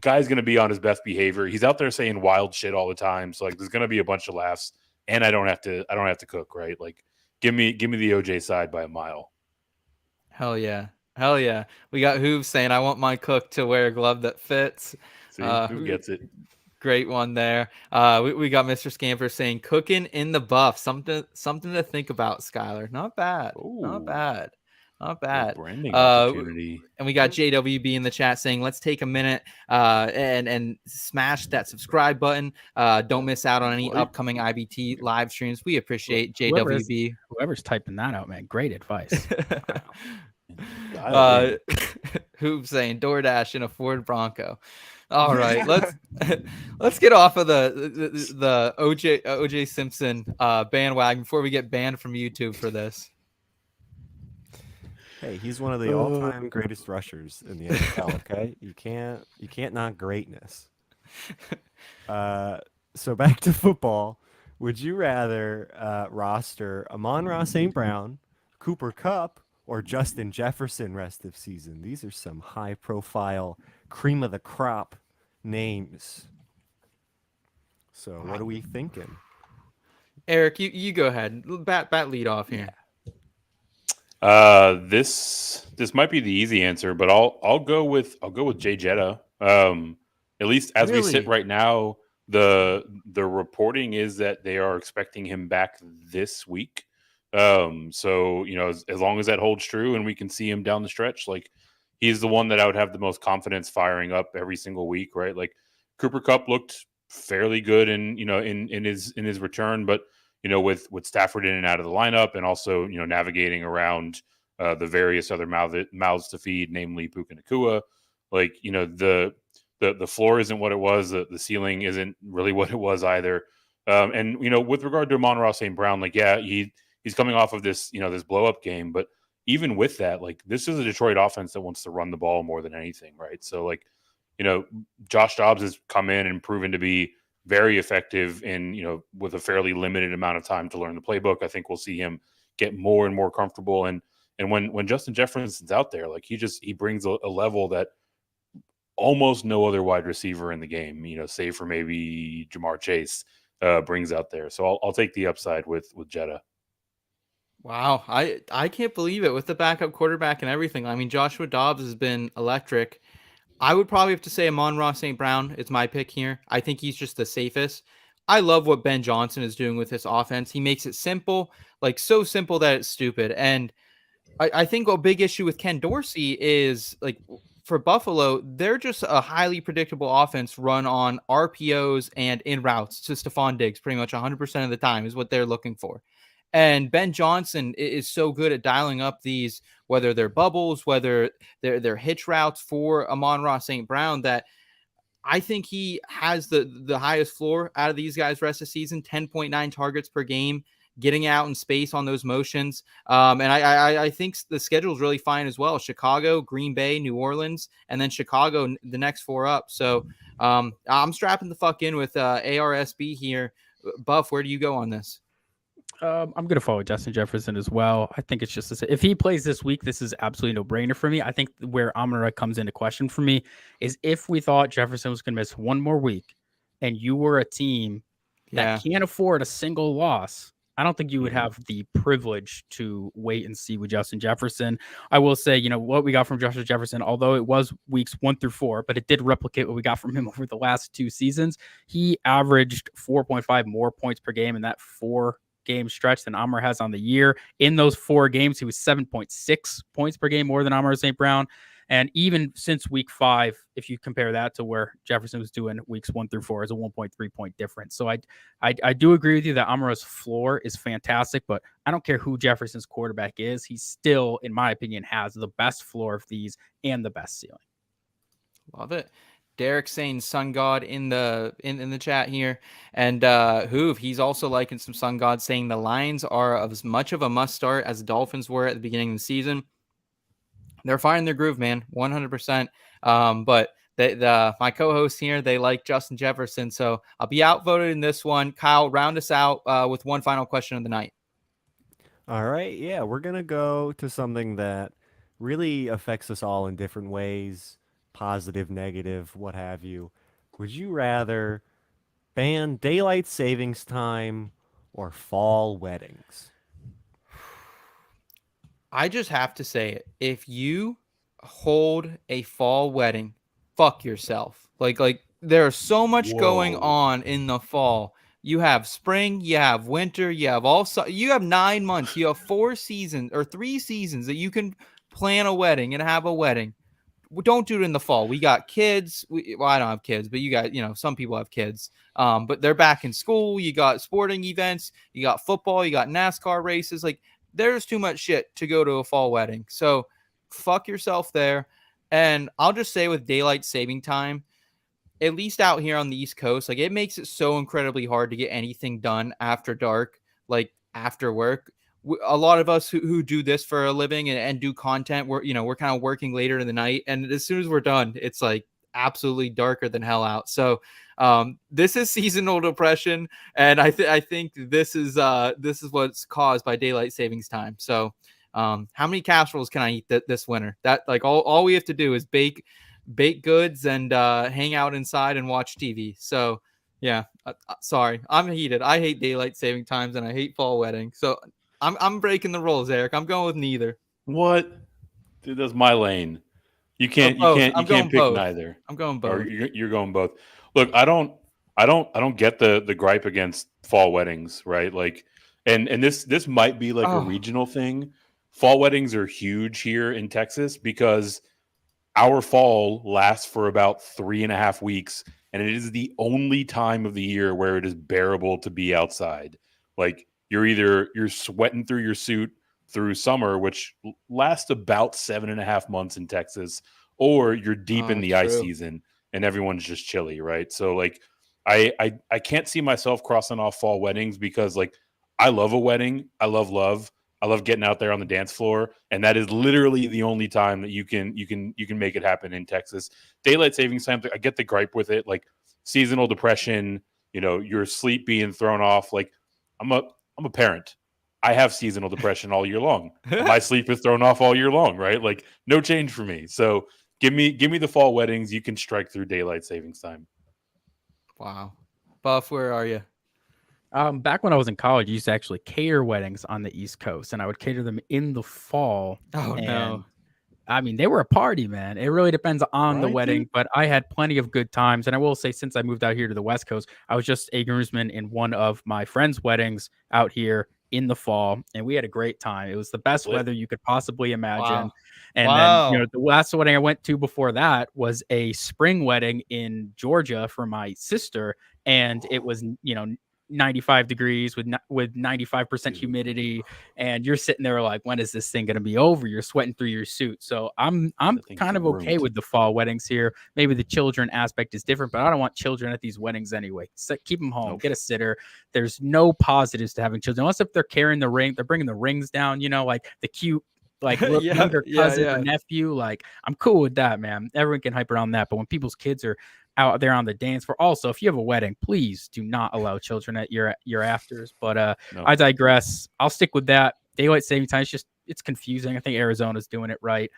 guy's gonna be on his best behavior. He's out there saying wild shit all the time. So like, there's gonna be a bunch of laughs, and I don't have to cook, right? Like, give me the OJ side by a mile. Hell yeah. Hell yeah. We got Hooves saying, I want my cook to wear a glove that fits. See, who gets it? Great one there. We got Mr. Scamper saying, cooking in the buff. Something to think about, Schuyler. Not bad. Ooh. Not bad. Not bad. Branding opportunity. And we got JWB in the chat saying, let's take a minute and smash that subscribe button. Don't miss out on any upcoming IBT live streams. We appreciate JWB. Whoever's typing that out, man, great advice. Who's saying DoorDash in a Ford Bronco. All right, let's get off of the OJ Simpson bandwagon before we get banned from YouTube for this. Hey, he's one of the all-time greatest rushers in the NFL. Okay, you can't knock greatness. So back to football. Would you rather roster Amon-Ra St. Brown, Cooper Kupp, or Justin Jefferson rest of season? These are some high-profile, cream of the crop names. So what are we thinking? Eric, you go ahead. Bat lead off here. This might be the easy answer, but I'll go with Jay Jetta. At least as we sit right now, the reporting is that they are expecting him back this week. So, you know, as long as that holds true and we can see him down the stretch, like, he's the one that I would have the most confidence firing up every single week, right? Like, Cooper Kupp looked fairly good in his return, but, you know, with Stafford in and out of the lineup, and also, you know, navigating around the various other mouths to feed, namely Puka Nacua, like, you know, the floor isn't what it was, the ceiling isn't really what it was either. And, you know, with regard to Amon-Ra St. Brown, like, yeah, he's coming off of this, you know, this blow up game, but even with that, like, this is a Detroit offense that wants to run the ball more than anything, right? So, like, you know, Josh Dobbs has come in and proven to be very effective in, you know, with a fairly limited amount of time to learn the playbook. I think we'll see him get more and more comfortable. And when Justin Jefferson's out there, like, he brings a level that almost no other wide receiver in the game, you know, save for maybe Jamar Chase, brings out there. So I'll take the upside with Jetta. Wow, I can't believe it with the backup quarterback and everything. I mean, Joshua Dobbs has been electric. I would probably have to say Amon-Ra St. Brown is my pick here. I think he's just the safest. I love what Ben Johnson is doing with this offense. He makes it simple, like, so simple that it's stupid. And I think a big issue with Ken Dorsey is, like, for Buffalo, they're just a highly predictable offense run on RPOs and in routes to Stephon Diggs pretty much 100% of the time is what they're looking for. And Ben Johnson is so good at dialing up these, whether they're bubbles, whether they're hitch routes for Amon-Ra St. Brown, that I think he has the highest floor out of these guys rest of the season, 10.9 targets per game, getting out in space on those motions. And I think the schedule is really fine as well. Chicago, Green Bay, New Orleans, and then Chicago, the next 4 up. So I'm strapping the fuck in with ARSB here. Buff, where do you go on this? I'm going to follow Justin Jefferson as well. I think it's just if he plays this week, this is absolutely no brainer for me. I think where Amon-Ra comes into question for me is if we thought Jefferson was going to miss one more week and you were a team that can't afford a single loss, I don't think you would have the privilege to wait and see with Justin Jefferson. I will say, what we got from Justin Jefferson, although it was weeks 1 through 4, but it did replicate what we got from him over the last 2 seasons. He averaged 4.5 more points per game in that 4-game stretch than Amon-Ra has on the year. In those 4 games, he was 7.6 points per game more than Amon-Ra St. Brown. And even since week 5, if you compare that to where Jefferson was doing weeks 1 through 4, is a 1.3 point difference. So I do agree with you that Amon-Ra's floor is fantastic, but I don't care who Jefferson's quarterback is. He still, in my opinion, has the best floor of these and the best ceiling. Love it. Derek saying Sun God in the chat here. And Hoove, he's also liking some Sun God, saying the Lions are as much of a must start as the Dolphins were at the beginning of the season. They're finding their groove, man, 100%. But my co-hosts here, they like Justin Jefferson. So I'll be outvoted in this one. Kyle, round us out with one final question of the night. All right. Yeah, we're going to go to something that really affects us all in different ways. Positive, negative, what have you. Would you rather ban daylight savings time or fall weddings? I just have to say it. If you hold a fall wedding, fuck yourself. Like there's so much going on in the fall. You have spring, you have winter, you have you have 9 months, you have 4 seasons or 3 seasons that you can plan a wedding and have a wedding. Don't do it in the fall. We got kids. I don't have kids, but you got, some people have kids. But they're back in school. You got sporting events. You got football. You got NASCAR races. Like, there's too much shit to go to a fall wedding. So fuck yourself there. And I'll just say with daylight saving time, at least out here on the East Coast, like it makes it so incredibly hard to get anything done after dark, like after work. A lot of us who do this for a living and do content, we're kind of working later in the night. And as soon as we're done, it's like absolutely darker than hell out. So this is seasonal depression. And I think this is what's caused by daylight savings time. So how many casseroles can I eat this winter? That like all we have to do is bake goods and hang out inside and watch TV. So yeah, sorry, I'm heated. I hate daylight saving times and I hate fall weddings. So I'm breaking the rules, Eric. I'm going with neither. What? Dude, that's my lane. You can't pick both. neither. I'm going both. Or you're going both. Look, I don't get the gripe against fall weddings, right? Like, and this might be like a regional thing. Fall weddings are huge here in Texas because our fall lasts for about 3.5 weeks, and it is the only time of the year where it is bearable to be outside. Like, you're sweating through your suit through summer, which lasts about 7.5 months in Texas, or you're deep in the ice season and everyone's just chilly, right? So like I can't see myself crossing off fall weddings because like I love a wedding. I love love. I love getting out there on the dance floor, and that is literally the only time that you can make it happen in Texas. Daylight savings time, I get the gripe with it, like seasonal depression, your sleep being thrown off. Like I'm a parent. I have seasonal depression all year long. My sleep is thrown off all year long, right? Like no change for me. So give me the fall weddings. You can strike through daylight savings time. Wow. Buff, where are you? Back when I was in college, I used to actually cater weddings on the East Coast, and I would cater them in the fall. No. I mean, they were a party, man. It really depends on the wedding, but I had plenty of good times. And I will say, since I moved out here to the West Coast, I was just a groomsman in one of my friends' weddings out here in the fall, and we had a great time. It was the best weather you could possibly imagine. Wow. And then, the last wedding I went to before that was a spring wedding in Georgia for my sister, and it was, 95 degrees with 95% humidity, and you're sitting there like, when is this thing going to be over? You're sweating through your suit. So I'm kind of okay with the fall weddings here. Maybe the children aspect is different, but I don't want children at these weddings anyway. So keep them home, get a sitter. There's no positives to having children, unless if they're carrying the ring, they're bringing the rings down, like the cute, like younger cousin or nephew. Like, I'm cool with that, man. Everyone can hype around that. But when people's kids are out there on the dance floor, also, if you have a wedding, please do not allow children at your afters. But I digress. I'll stick with that. Daylight saving time, it's confusing. I think Arizona's doing it right.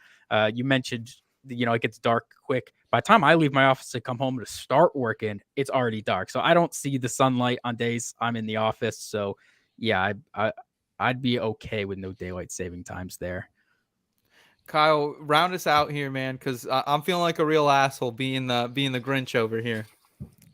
You mentioned, it gets dark quick. By the time I leave my office to come home to start working, it's already dark. So I don't see the sunlight on days I'm in the office. So yeah, I'd be okay with no daylight saving times there. Kyle, round us out here, man, because I'm feeling like a real asshole being the Grinch over here.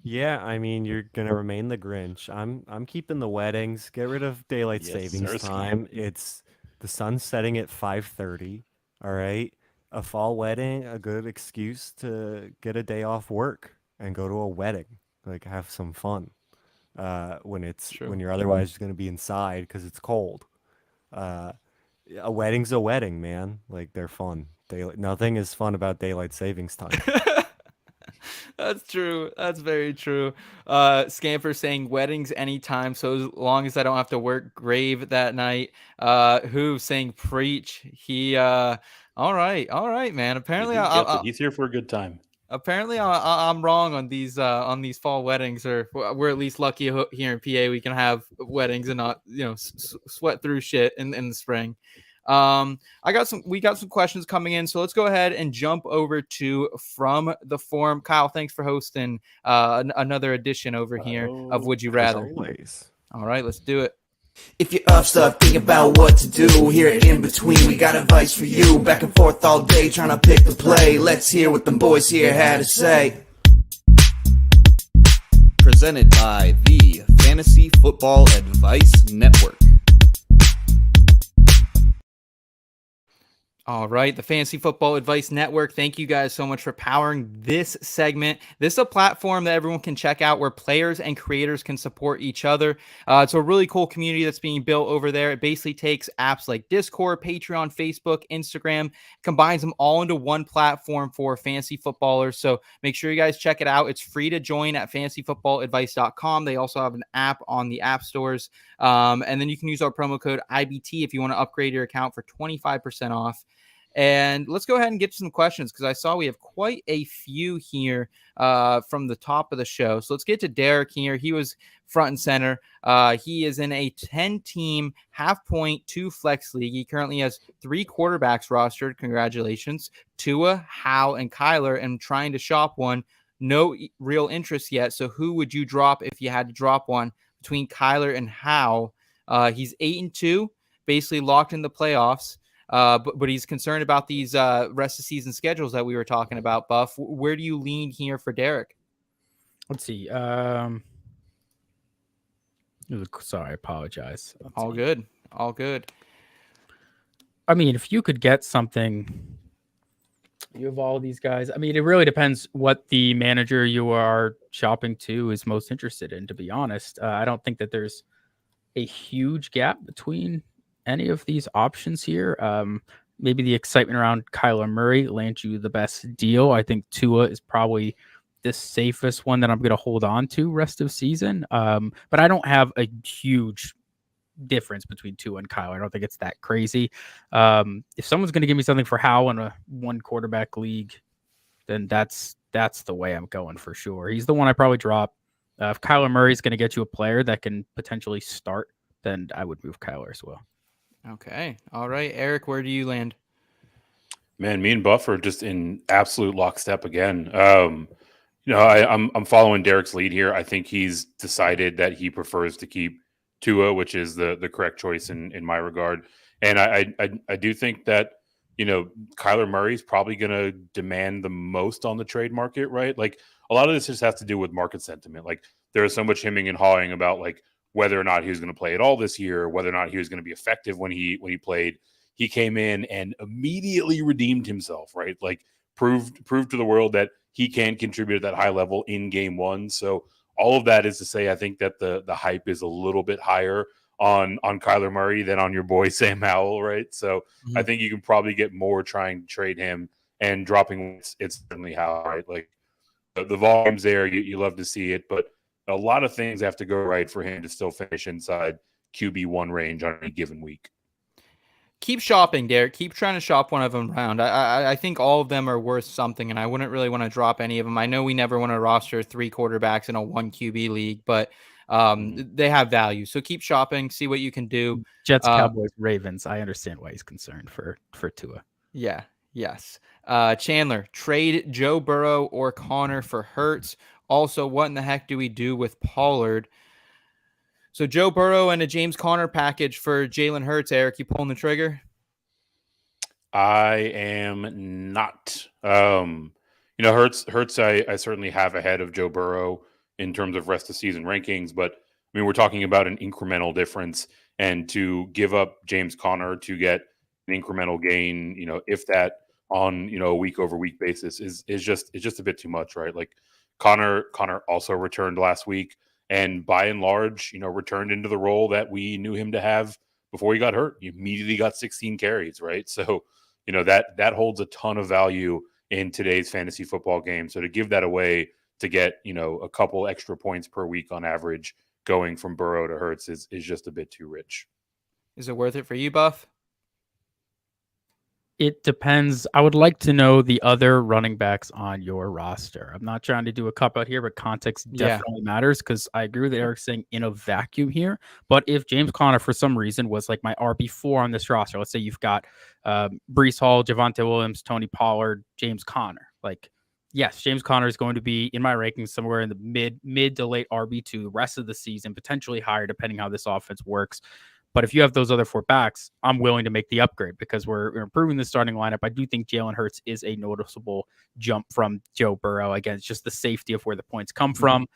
Yeah, I mean, you're gonna remain the Grinch. I'm keeping the weddings. Get rid of daylight savings time. It's the sun's setting at 5:30. All right, a fall wedding, a good excuse to get a day off work and go to a wedding, like have some fun. When you're otherwise going to be inside because it's cold. A wedding's a wedding, man. Like, they're fun. Nothing is fun about daylight savings time. That's true. That's very true. Scamper saying weddings anytime, so as long as I don't have to work grave that night. Who saying preach? He all right, man. Apparently he's here for a good time. Apparently I'm wrong on these fall weddings, or we're at least lucky here in PA we can have weddings and not sweat through shit in the spring. We got some questions coming in, so let's go ahead and jump over to From the Forum. Kyle, thanks for hosting another edition over here of Would You Rather. Always. All right, let's do it. If you're up, stuck, thinking about what to do, here at In Between, we got advice for you. Back and forth all day, trying to pick the play. Let's hear what them boys here had to say. Presented by the Fantasy Football Advice Network. All right, the Fantasy Football Advice Network. Thank you guys so much for powering this segment. This is a platform that everyone can check out where players and creators can support each other. It's a really cool community that's being built over there. It basically takes apps like Discord, Patreon, Facebook, Instagram, combines them all into one platform for fantasy footballers. So make sure you guys check it out. It's free to join at fantasyfootballadvice.com. They also have an app on the app stores. And then you can use our promo code IBT if you want to upgrade your account for 25% off. And let's go ahead and get to some questions, because I saw we have quite a few here from the top of the show. So let's get to Derek here. He was front and center. He is in a 10-team half-point 2 flex league. He currently has 3 quarterbacks rostered. Congratulations. Tua, Howell, and Schuyler, and trying to shop one. No real interest yet. So who would you drop if you had to drop one between Schuyler and Howell? He's 8-2, basically locked in the playoffs. But he's concerned about these rest of season schedules that we were talking about, Buff. Where do you lean here for Derek? Let's see. Sorry, I apologize. All good. I mean, if you could get something, you have all these guys. I mean, it really depends what the manager you are shopping to is most interested in, to be honest. I don't think that there's a huge gap between any of these options here. Maybe the excitement around Kyler Murray lands you the best deal. I think Tua is probably the safest one that I'm going to hold on to rest of season. But I don't have a huge difference between Tua and Kyler. I don't think it's that crazy. If someone's going to give me something for Howell in a 1 quarterback league, then that's the way I'm going for sure. He's the one I probably drop. If Kyler Murray is going to get you a player that can potentially start, then I would move Kyler as well. Okay. All right. Eric, where do you land? Man, me and Buff are just in absolute lockstep again. I'm following Derek's lead here. I think he's decided that he prefers to keep Tua, which is the correct choice in my regard. And I do think that, Kyler Murray is probably going to demand the most on the trade market, right? Like, a lot of this just has to do with market sentiment. Like, there is so much hemming and hawing about, like, whether or not he was going to play at all this year, whether or not he was going to be effective when he played. He came in and immediately redeemed himself, right? Like, proved to the world that he can contribute at that high level in game 1. So all of that is to say, I think that the hype is a little bit higher on Kyler Murray than on your boy Sam Howell, right? So I think you can probably get more trying to trade him and dropping. It's certainly Howell, right? Like the volume's there, you love to see it, but a lot of things have to go right for him to still finish inside QB1 range on any given week. Keep shopping, Derek. Keep trying to shop one of them around. I think all of them are worth something, and I wouldn't really want to drop any of them. I know we never want to roster 3 quarterbacks in a 1 QB league, but they have value. So keep shopping, see what you can do. Jets, Cowboys, Ravens. I understand why he's concerned for Tua. Yeah. Yes. Chandler, trade Joe Burrow or Connor for Hurts. Also, what in the heck do we do with Pollard? So Joe Burrow and a James Conner package for Jalen Hurts. Eric, you pulling the trigger? I am not. Hurts. I certainly have ahead of Joe Burrow in terms of rest of season rankings, but I mean we're talking about an incremental difference, and to give up James Conner to get an incremental gain, if that on a week over week basis is just a bit too much, right? Like Conner also returned last week, and by and large, returned into the role that we knew him to have before he got hurt. He immediately got 16 carries, right? So, that holds a ton of value in today's fantasy football game. So to give that away to get, a couple extra points per week on average going from Burrow to Hurts is just a bit too rich. Is it worth it for you, Buff? It depends. I would like to know the other running backs on your roster. I'm not trying to do a cop out here, but context definitely matters, because I agree with Eric saying in a vacuum here. But if James Conner, for some reason, was like my RB4 on this roster, let's say you've got Breece Hall, Javonte Williams, Tony Pollard, James Conner. Like, yes, James Conner is going to be in my rankings somewhere in the mid to late RB2 the rest of the season, potentially higher depending how this offense works. But if you have those other 4 backs, I'm willing to make the upgrade because we're improving the starting lineup. I do think Jalen Hurts is a noticeable jump from Joe Burrow. Again, it's just the safety of where the points come from.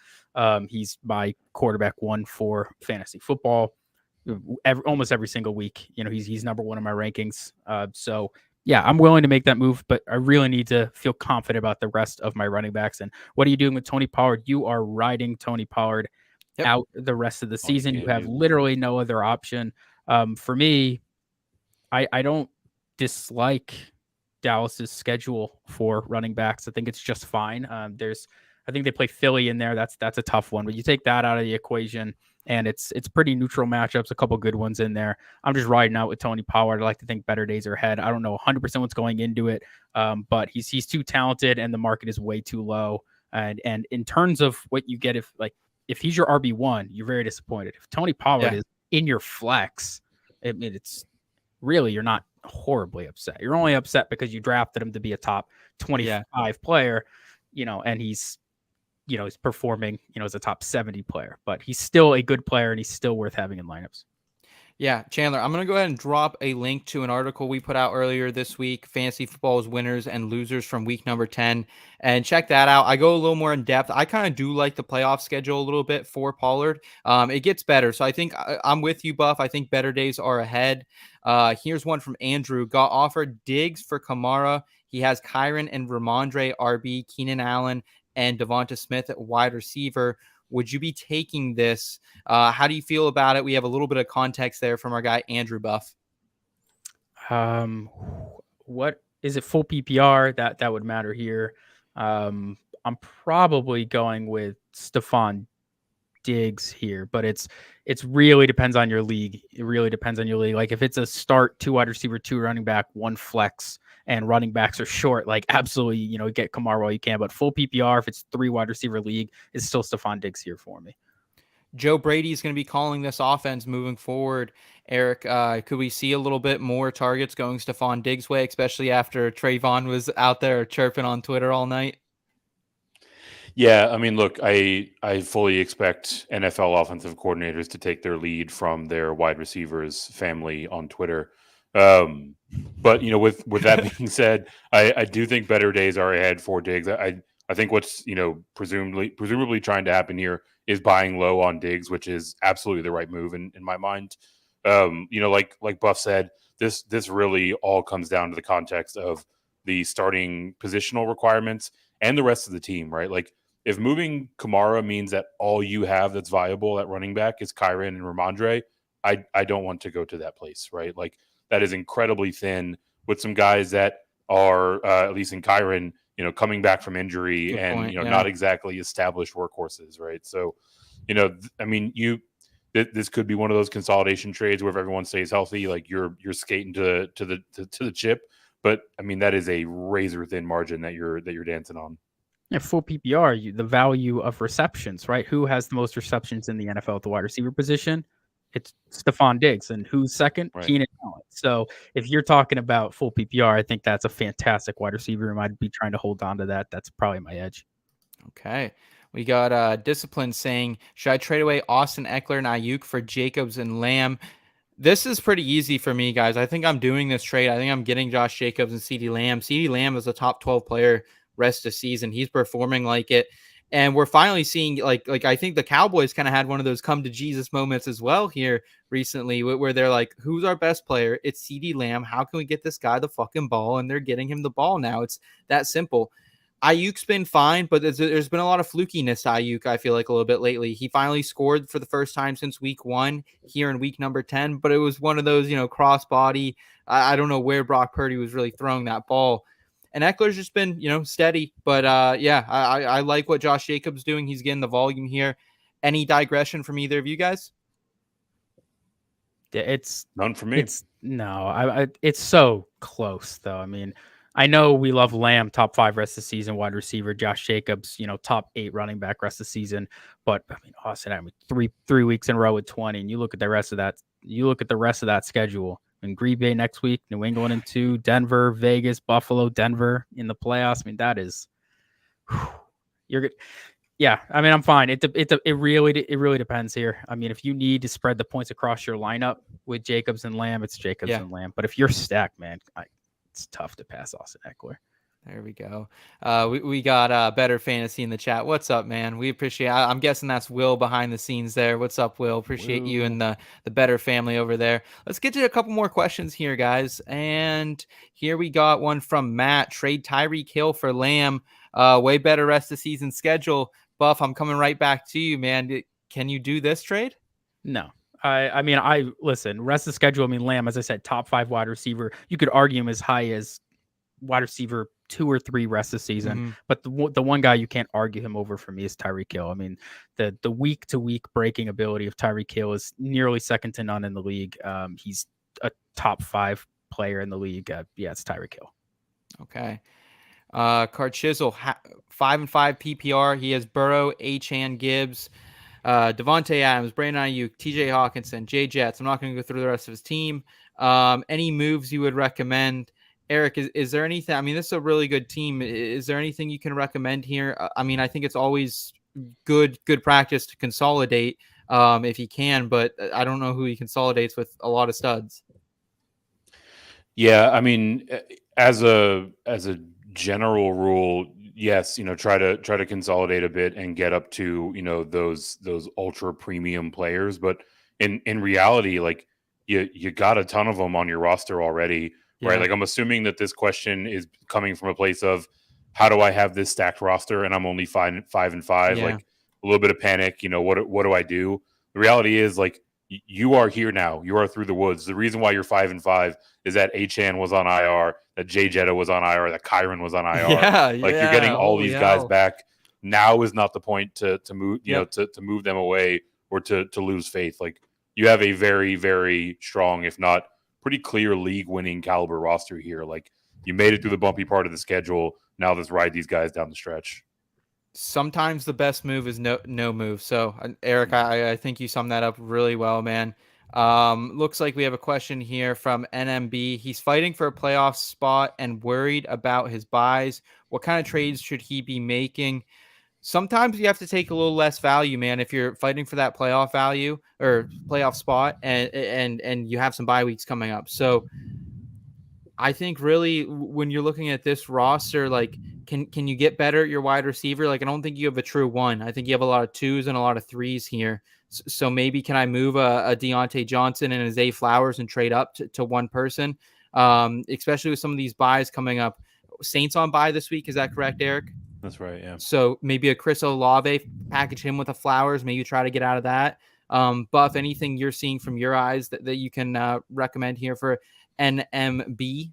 He's my quarterback 1 for fantasy football almost every single week. He's number 1 in my rankings. So yeah, I'm willing to make that move, but I really need to feel confident about the rest of my running backs. And what are you doing with Tony Pollard? You are riding Tony Pollard out the rest of the season. You have literally no other option. For me, I don't dislike Dallas's schedule for running backs. I think it's just fine. I think they play Philly in there. That's a tough one, but you take that out of the equation and it's pretty neutral matchups, a couple good ones in there. I'm just riding out with Tony Pollard. I like to think better days are ahead. I don't know 100% what's going into it, but he's too talented and the market is way too low. And in terms of what you get if he's your RB1, you're very disappointed. If Tony Pollard is in your flex, it's really, you're not horribly upset. You're only upset because you drafted him to be a top 25 player, and he's performing, as a top 70 player, but he's still a good player and he's still worth having in lineups. Yeah, Chandler, I'm going to go ahead and drop a link to an article we put out earlier this week, Fantasy Football's Winners and Losers from week number 10, and check that out. I go a little more in depth. I kind of do like the playoff schedule a little bit for Pollard. It gets better, so I think I'm with you, Buff. I think better days are ahead. Here's one from Andrew. Got offered Diggs for Kamara. He has Kyron and Ramondre RB, Keenan Allen, and Devonta Smith at wide receiver. Would you be taking this? How do you feel about it? We have a little bit of context there from our guy, Andrew Buff. What is it? Full PPR? That would matter here. I'm probably going with Stephon Diggs here, but it's really depends on your league. It really depends on your league. Like if it's a start 2 wide receiver, 2 running back, 1 flex, and running backs are short, like absolutely, get Kamara while you can. But full PPR, if it's 3 wide receiver league, is still Stephon Diggs here for me. Joe Brady is going to be calling this offense moving forward. Eric, could we see a little bit more targets going Stephon Diggs' way, especially after Trayvon was out there chirping on Twitter all night? Yeah, I mean, look, I fully expect NFL offensive coordinators to take their lead from their wide receivers family on Twitter. But with that being said, I do think better days are ahead for Diggs. I think what's presumably trying to happen here is buying low on Diggs, which is absolutely the right move in my mind. Like Buff said, this really all comes down to the context of the starting positional requirements and the rest of the team, right? Like if moving Kamara means that all you have that's viable at running back is Kyren and Ramondre, I don't want to go to that place, right? Like that is incredibly thin with some guys that are at least in Kyren, coming back from injury. Good and point, not exactly established workhorses, right? So, I mean, this could be one of those consolidation trades where if everyone stays healthy, like you're skating to the chip. But I mean, that is a razor thin margin that you're dancing on. Yeah, full PPR, the value of receptions, right? Who has the most receptions in the NFL at the wide receiver position? It's Stephon Diggs. And who's second? Right. Keenan Allen. So if you're talking about full PPR, I think that's a fantastic wide receiver. I might be trying to hold on to that. That's probably my edge. Okay. We got Discipline saying, should I trade away Austin Eckler and Ayuk for Jacobs and Lamb? This is pretty easy for me, guys. I think I'm doing this trade. I think I'm getting Josh Jacobs and CeeDee Lamb. CeeDee Lamb is a top 12 player rest of season. He's performing like it. And we're finally seeing like I think the Cowboys kind of had one of those come to Jesus moments as well here recently where they're like, who's our best player? It's CeeDee Lamb. How can we get this guy the fucking ball? And they're getting him the ball now. It's that simple. Ayuk's been fine, but there's been a lot of flukiness to Ayuk, I feel like, a little bit lately. He finally scored for the first time since week 1 here in week number 10, but it was one of those, crossbody. I don't know where Brock Purdy was really throwing that ball. And Eckler's just been, steady. But, I like what Josh Jacobs doing. He's getting the volume here. Any digression from either of you guys? It's none for me. It's so close, though. I mean, I know we love Lamb, top 5 rest of the season wide receiver. Josh Jacobs, top 8 running back rest of the season. But I mean, Austin, three weeks in a row with 20, and you look at the rest of that. You look at the rest of that schedule. And Green Bay next week, New England in 2, Denver, Vegas, Buffalo, Denver in the playoffs. I mean, that is, you're good. Yeah, I mean, I'm fine. It really depends here. I mean, if you need to spread the points across your lineup with Jacobs and Lamb, it's Jacobs and Lamb. But if you're stacked, man, it's tough to pass Austin Eckler. There we go. We got Better Fantasy in the chat. What's up, man? We appreciate I'm guessing that's Will behind the scenes there. What's up, Will? Appreciate you and the Better family over there. Let's get to a couple more questions here, guys. And here we got one from Matt. Trade Tyreek Hill for Lamb. Way better rest of season schedule. Buff, I'm coming right back to you, man. Can you do this trade? No. I mean, listen, rest of the schedule. I mean, Lamb, as I said, top 5 wide receiver. You could argue him as high as wide receiver 2 or 3 rest of the season. But the one guy you can't argue him over for me is Tyreek Hill. I mean, the week to week breaking ability of Tyreek Hill is nearly second to none in the league. He's a top 5 player in the league. It's Tyreek Hill. Okay. Card Chisel, 5-5 PPR. He has Burrow, Achane, Gibbs, Devontae Adams, Brandon Ayuk, TJ Hawkinson, Jay Jets. I'm not going to go through the rest of his team. Any moves you would recommend? Eric, is there anything? I mean, this is a really good team. Is there anything you can recommend here? I mean, I think it's always good practice to consolidate if you can, but I don't know who he consolidates with a lot of studs. Yeah, I mean, as a general rule, yes, try to consolidate a bit and get up to those ultra premium players. But in reality, like you got a ton of them on your roster already. Yeah. Right. Like I'm assuming that this question is coming from a place of how do I have this stacked roster and I'm only 5-5, yeah. Like a little bit of panic. What do I do? The reality is like you are here now. You are through the woods. The reason why you're 5-5 is that Achane was on IR, that Jay Jetta was on IR, that Kyren was on IR. You're getting all these guys back. Now is not the point to move, to move them away or to lose faith. Like you have a very, very strong, if not pretty clear league winning caliber roster here. Like you made it through the bumpy part of the schedule. Now let's ride these guys down the stretch. Sometimes the best move is no move. So Eric, I think you summed that up really well, man. Looks like we have a question here from NMB. He's fighting for a playoff spot and worried about his buys. What kind of trades should he be making? Sometimes you have to take a little less value, man, if you're fighting for that playoff value or playoff spot and you have some bye weeks coming up. So I think really when you're looking at this roster, like can you get better at your wide receiver? Like I don't think you have a true one. I think you have a lot of 2s and a lot of 3s here. So maybe can I move a Deontay Johnson and a Zay Flowers and trade up to one person, especially with some of these buys coming up? Saints on bye this week. Is that correct, Eric? That's right. Yeah. So maybe a Chris Olave, package him with a Flowers, maybe try to get out of that. Buff, anything you're seeing from your eyes that you can recommend here for NMB?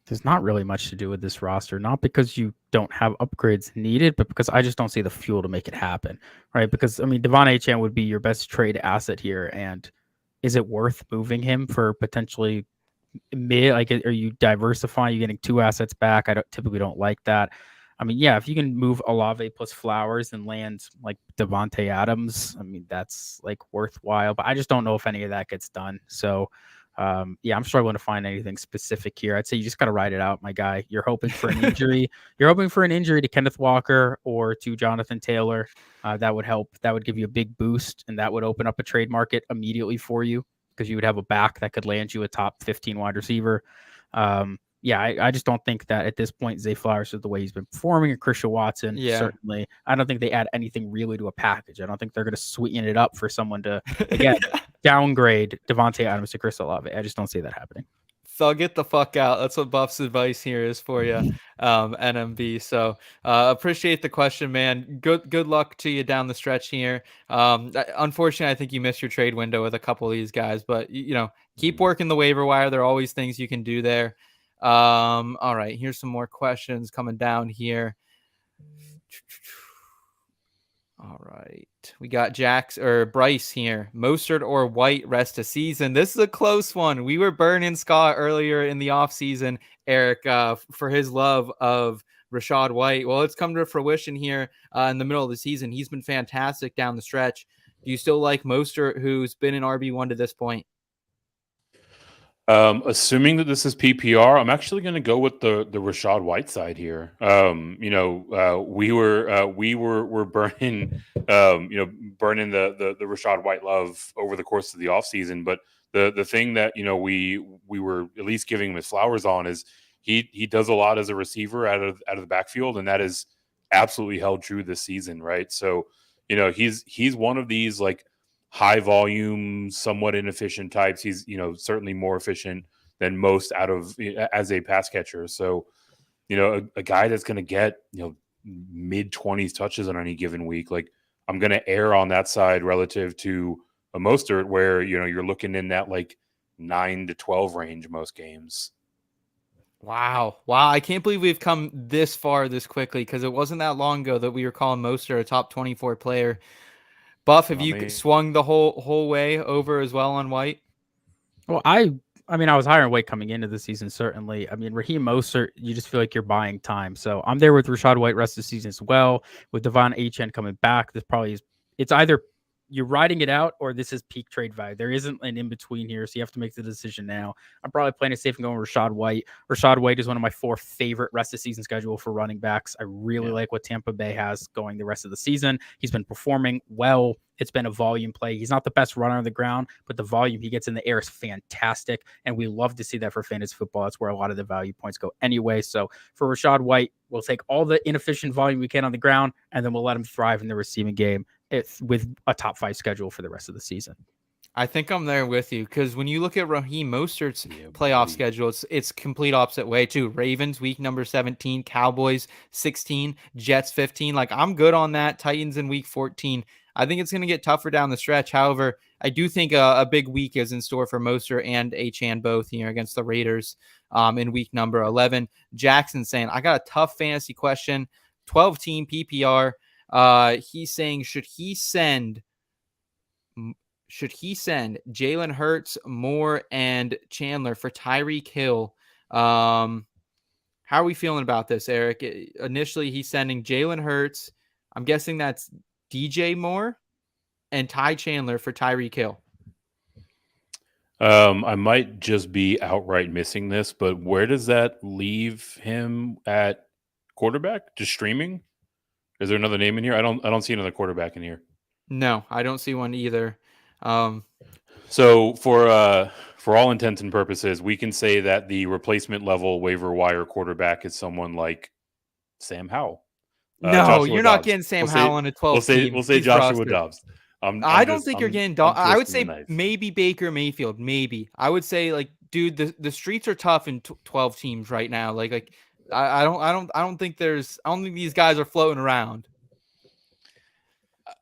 There's not really much to do with this roster, not because you don't have upgrades needed, but because I just don't see the fuel to make it happen, right? Because, I mean, De'Von Achane would be your best trade asset here, and is it worth moving him for potentially mid? Like, are you diversifying? You're getting 2 assets back. I typically don't like that. I mean, yeah, if you can move Olave plus Flowers and land like Devontae Adams, I mean, that's like worthwhile. But I just don't know if any of that gets done. So, yeah, I'm struggling to find anything specific here. I'd say you just got to ride it out, my guy. You're hoping for an injury. You're hoping for an injury to Kenneth Walker or to Jonathan Taylor. That would help. That would give you a big boost, and that would open up a trade market immediately for you because you would have a back that could land you a top 15 wide receiver. Yeah, I just don't think that at this point, Zay Flowers, is the way he's been performing, and Christian Watson, certainly. I don't think they add anything really to a package. I don't think they're going to sweeten it up for someone to, again, downgrade Devontae Adams to Chris Olave. I just don't see that happening. Thug it the fuck out. That's what Buff's advice here is for you, NMB. So appreciate the question, man. Good luck to you down the stretch here. Unfortunately, I think you missed your trade window with a couple of these guys, but keep working the waiver wire. There are always things you can do there. All right, here's some more questions coming down here. All right, we got Bryce here. Mostert or White rest of season? This is a close one. We were burning Scott earlier in the offseason, Eric, for his love of Rachaad White. Well, it's come to fruition here in the middle of the season. He's been fantastic down the stretch. Do you still like Mostert, who's been an RB1 to this point? Assuming that this is PPR, I'm actually going to go with the Rachaad White side here. We were burning, burning the Rachaad White love over the course of the offseason. But the thing that we were at least giving him his flowers on is he does a lot as a receiver out of the backfield, and that is absolutely held true this season, right? So he's one of these like high volume, somewhat inefficient types. He's, certainly more efficient than most as a pass catcher. So, a guy that's going to get, mid 20s touches on any given week. Like, I'm going to err on that side relative to a Mostert where, you're looking in that like 9 to 12 range most games. Wow. I can't believe we've come this far this quickly, because it wasn't that long ago that we were calling Mostert a top 24 player. Buff, have you swung the whole way over as well on White? Well, I was higher on White coming into the season, certainly. I mean, Raheem Mostert, you just feel like you're buying time. So I'm there with Rachaad White rest of the season as well. With De'Von Achane coming back, it's either you're riding it out or this is peak trade value. There isn't an in-between here, so you have to make the decision now. I'm probably playing it safe and going with Rachaad White. Rachaad White is one of my 4 favorite rest of season schedule for running backs. I really like what Tampa Bay has going the rest of the season. He's been performing well. It's been a volume play. He's not the best runner on the ground, but the volume he gets in the air is fantastic, and we love to see that for fantasy football. That's where a lot of the value points go anyway. So for Rachaad White, we'll take all the inefficient volume we can on the ground, and then we'll let him thrive in the receiving game with a top 5 schedule for the rest of the season. I think I'm there with you, because when you look at Raheem Mostert's playoff schedule, it's complete opposite way too. Ravens week number 17, Cowboys 16, Jets 15. Like, I'm good on that. Titans in week 14. I think it's going to get tougher down the stretch. However, I do think a big week is in store for Mostert and Achane both here against the Raiders in week number 11. Jackson saying, I got a tough fantasy question. 12-team PPR. He's saying, should he send Jalen Hurts, Moore, and Chandler for Tyreek Hill? How are we feeling about this, Eric? Initially, he's sending Jalen Hurts. I'm guessing that's DJ Moore and Ty Chandler for Tyreek Hill. I might just be outright missing this, but where does that leave him at quarterback? Just streaming? Is there another name in here? I don't see another quarterback in here. No, I don't see one either. So for all intents and purposes, we can say that the replacement level waiver wire quarterback is someone like Sam Howell. No, you're not getting Sam Howell on a 12 team. We'll say Joshua Dobbs. I don't think you're getting Dobbs. I would say maybe Baker Mayfield. Maybe. I would say, like, dude, the streets are tough in 12 teams right now. Like I don't think these guys are floating around.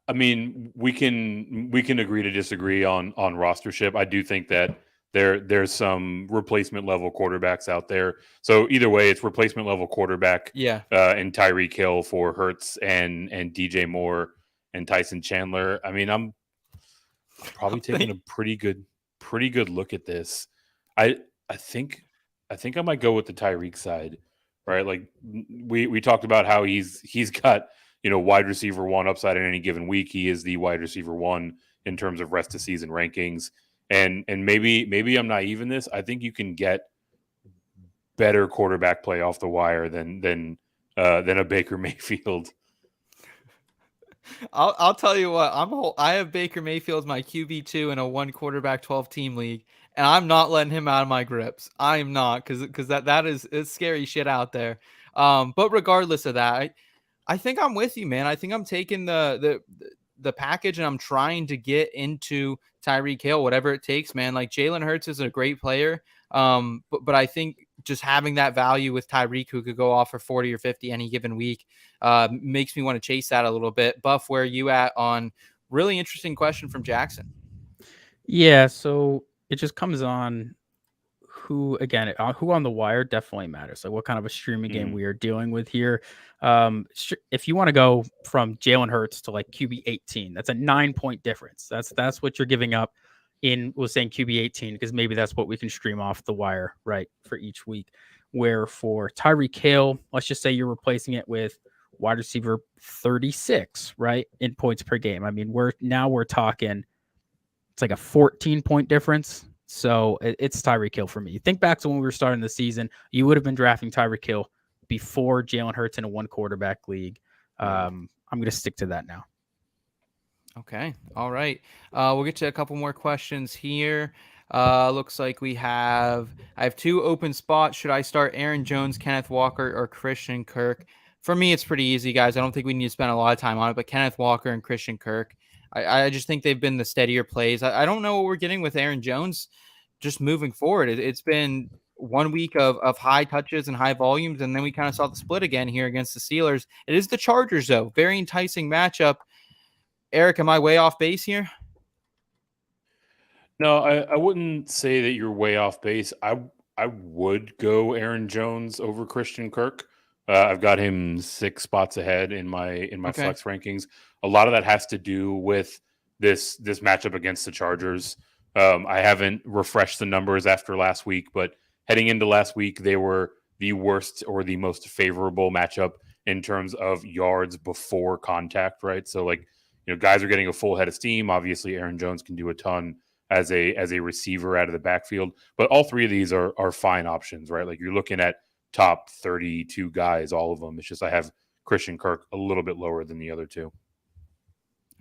I mean, we can agree to disagree on rostership. I do think that there's some replacement level quarterbacks out there. So either way, it's replacement level quarterback. Yeah. And Tyreek Hill for Hurts and DJ Moore and Tyson Chandler. I mean, I'm probably taking a pretty good look at this. I think I might go with the Tyreek side, right? Like we talked about how he's got, wide receiver one upside in any given week. He is the wide receiver one in terms of rest of season rankings. And maybe I'm naive in this. I think you can get better quarterback play off the wire than a Baker Mayfield. I'll tell you what, I have Baker Mayfield as my QB2 in a 1 quarterback 12 team league, and I'm not letting him out of my grips. I am not, because that is scary shit out there. But regardless of that, I think I'm with you, man. I think I'm taking the package, and I'm trying to get into Tyreek Hill, whatever it takes, man. Like Jalen Hurts is a great player, but I think just having that value with Tyreek, who could go off for 40 or 50 any given week, makes me want to chase that a little bit. Buff, where are you at on really interesting question from Jackson? Yeah, so it just comes on who on the wire definitely matters. Like what kind of a streaming game we are dealing with here. If you want to go from Jalen Hurts to like QB 18, that's a 9-point difference. That's what you're giving up was saying QB 18, because maybe that's what we can stream off the wire, right, for each week. Where for Tyreek Hill, let's just say you're replacing it with wide receiver 36, right, in points per game. I mean, we're talking, it's like a 14-point difference. So it's Tyreek Hill for me. Think back to when we were starting the season. You would have been drafting Tyreek Hill before Jalen Hurts in a 1 quarterback league. I'm going to stick to that now. Okay. All right. We'll get to a couple more questions here. Looks like I have 2 open spots. Should I start Aaron Jones, Kenneth Walker, or Christian Kirk? For me, it's pretty easy, guys. I don't think we need to spend a lot of time on it, but Kenneth Walker and Christian Kirk. I just think they've been the steadier plays. I don't know what we're getting with Aaron Jones just moving forward. It's been 1 week of high touches and high volumes, and then we kind of saw the split again here against the Steelers. It is the Chargers, though. Very enticing matchup. Eric, am I way off base here? No, I wouldn't say that you're way off base. I would go Aaron Jones over Christian Kirk. I've got him 6 spots ahead in my flex rankings. A lot of that has to do with this matchup against the Chargers. I haven't refreshed the numbers after last week, but heading into last week, they were the worst or the most favorable matchup in terms of yards before contact, right? So guys are getting a full head of steam. Obviously, Aaron Jones can do a ton as a receiver out of the backfield, but all 3 of these are fine options, right? Like you're looking at top 32 guys, all of them. It's just I have Christian Kirk a little bit lower than the other 2.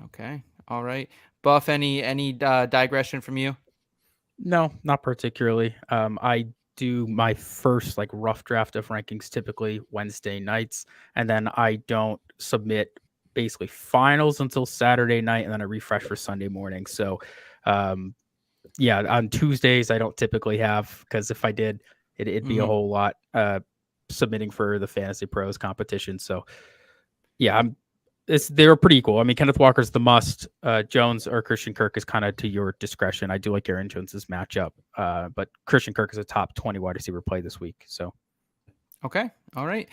Okay. All right. Buff, any digression from you? No, not particularly. I do my first rough draft of rankings typically Wednesday nights, and then I don't submit basically finals until Saturday night, and then I refresh for Sunday morning. So on Tuesdays I don't typically have, because if I did, it'd be a whole lot submitting for the Fantasy Pros competition. So yeah, they're pretty equal. I mean, Kenneth Walker's the must. Jones or Christian Kirk is kind of to your discretion. I do like Aaron Jones's matchup, but Christian Kirk is a top 20 wide receiver play this week. So okay. All right.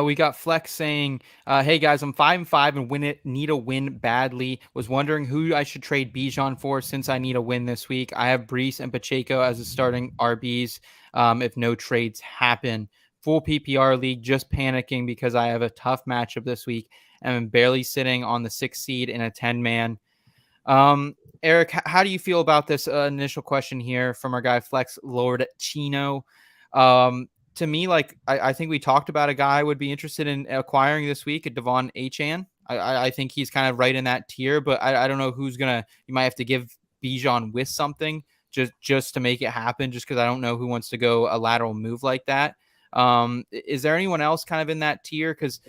We got Flex saying, hey guys, I'm 5-5 and need a win badly. Was wondering who I should trade Bijan for since I need a win this week. I have Breece and Pacheco as a starting RBs if no trades happen. Full PPR league, just panicking because I have a tough matchup this week and I'm barely sitting on the 6th seed in a 10-man. Eric, how do you feel about this initial question here from our guy Flex Lord Chino? To me, I think we talked about a guy I would be interested in acquiring this week, a De'Von Achane. I think he's kind of right in that tier, but I don't know who's you might have to give Bijan with something just to make it happen, just because I don't know who wants to go a lateral move like that. Is there anyone else kind of in that tier? Because